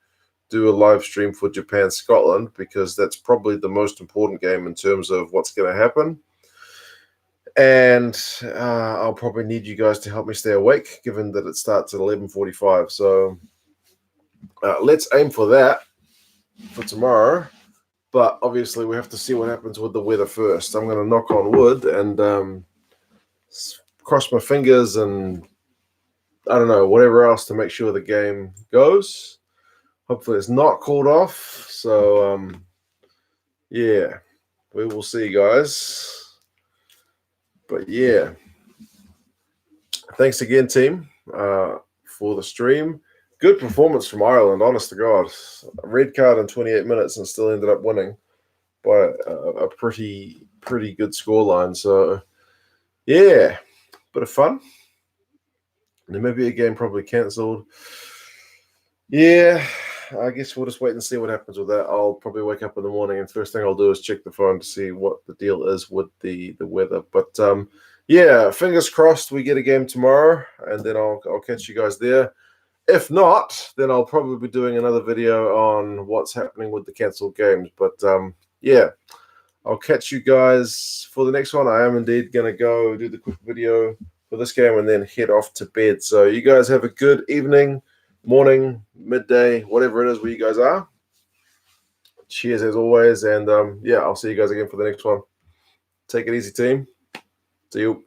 Speaker 1: do a live stream for Japan, Scotland, because that's probably the most important game in terms of what's going to happen. And I'll probably need you guys to help me stay awake, given that it starts at 11:45. So let's aim for that for tomorrow. But obviously, we have to see what happens with the weather first. I'm going to knock on wood and cross my fingers and, I don't know, whatever else to make sure the game goes. Hopefully, it's not called off. So, yeah, we will see, guys. But yeah, thanks again, team, for the stream. Good performance from Ireland, honest to God. A red card in 28 minutes and still ended up winning by a pretty good scoreline. So, yeah, bit of fun. Namibia game probably cancelled. Yeah, I guess we'll just wait and see what happens with that. I'll probably wake up in the morning and first thing I'll do is check the phone to see what the deal is with the weather. But yeah, fingers crossed we get a game tomorrow, and then I'll catch you guys there. If not, then I'll probably be doing another video on what's happening with the cancelled games. But yeah, I'll catch you guys for the next one. I am indeed going to go do the quick video for this game and then head off to bed. So you guys have a good evening, morning, midday, whatever it is where you guys are. Cheers as always. And yeah, I'll see you guys again for the next one. Take it easy, team. See you.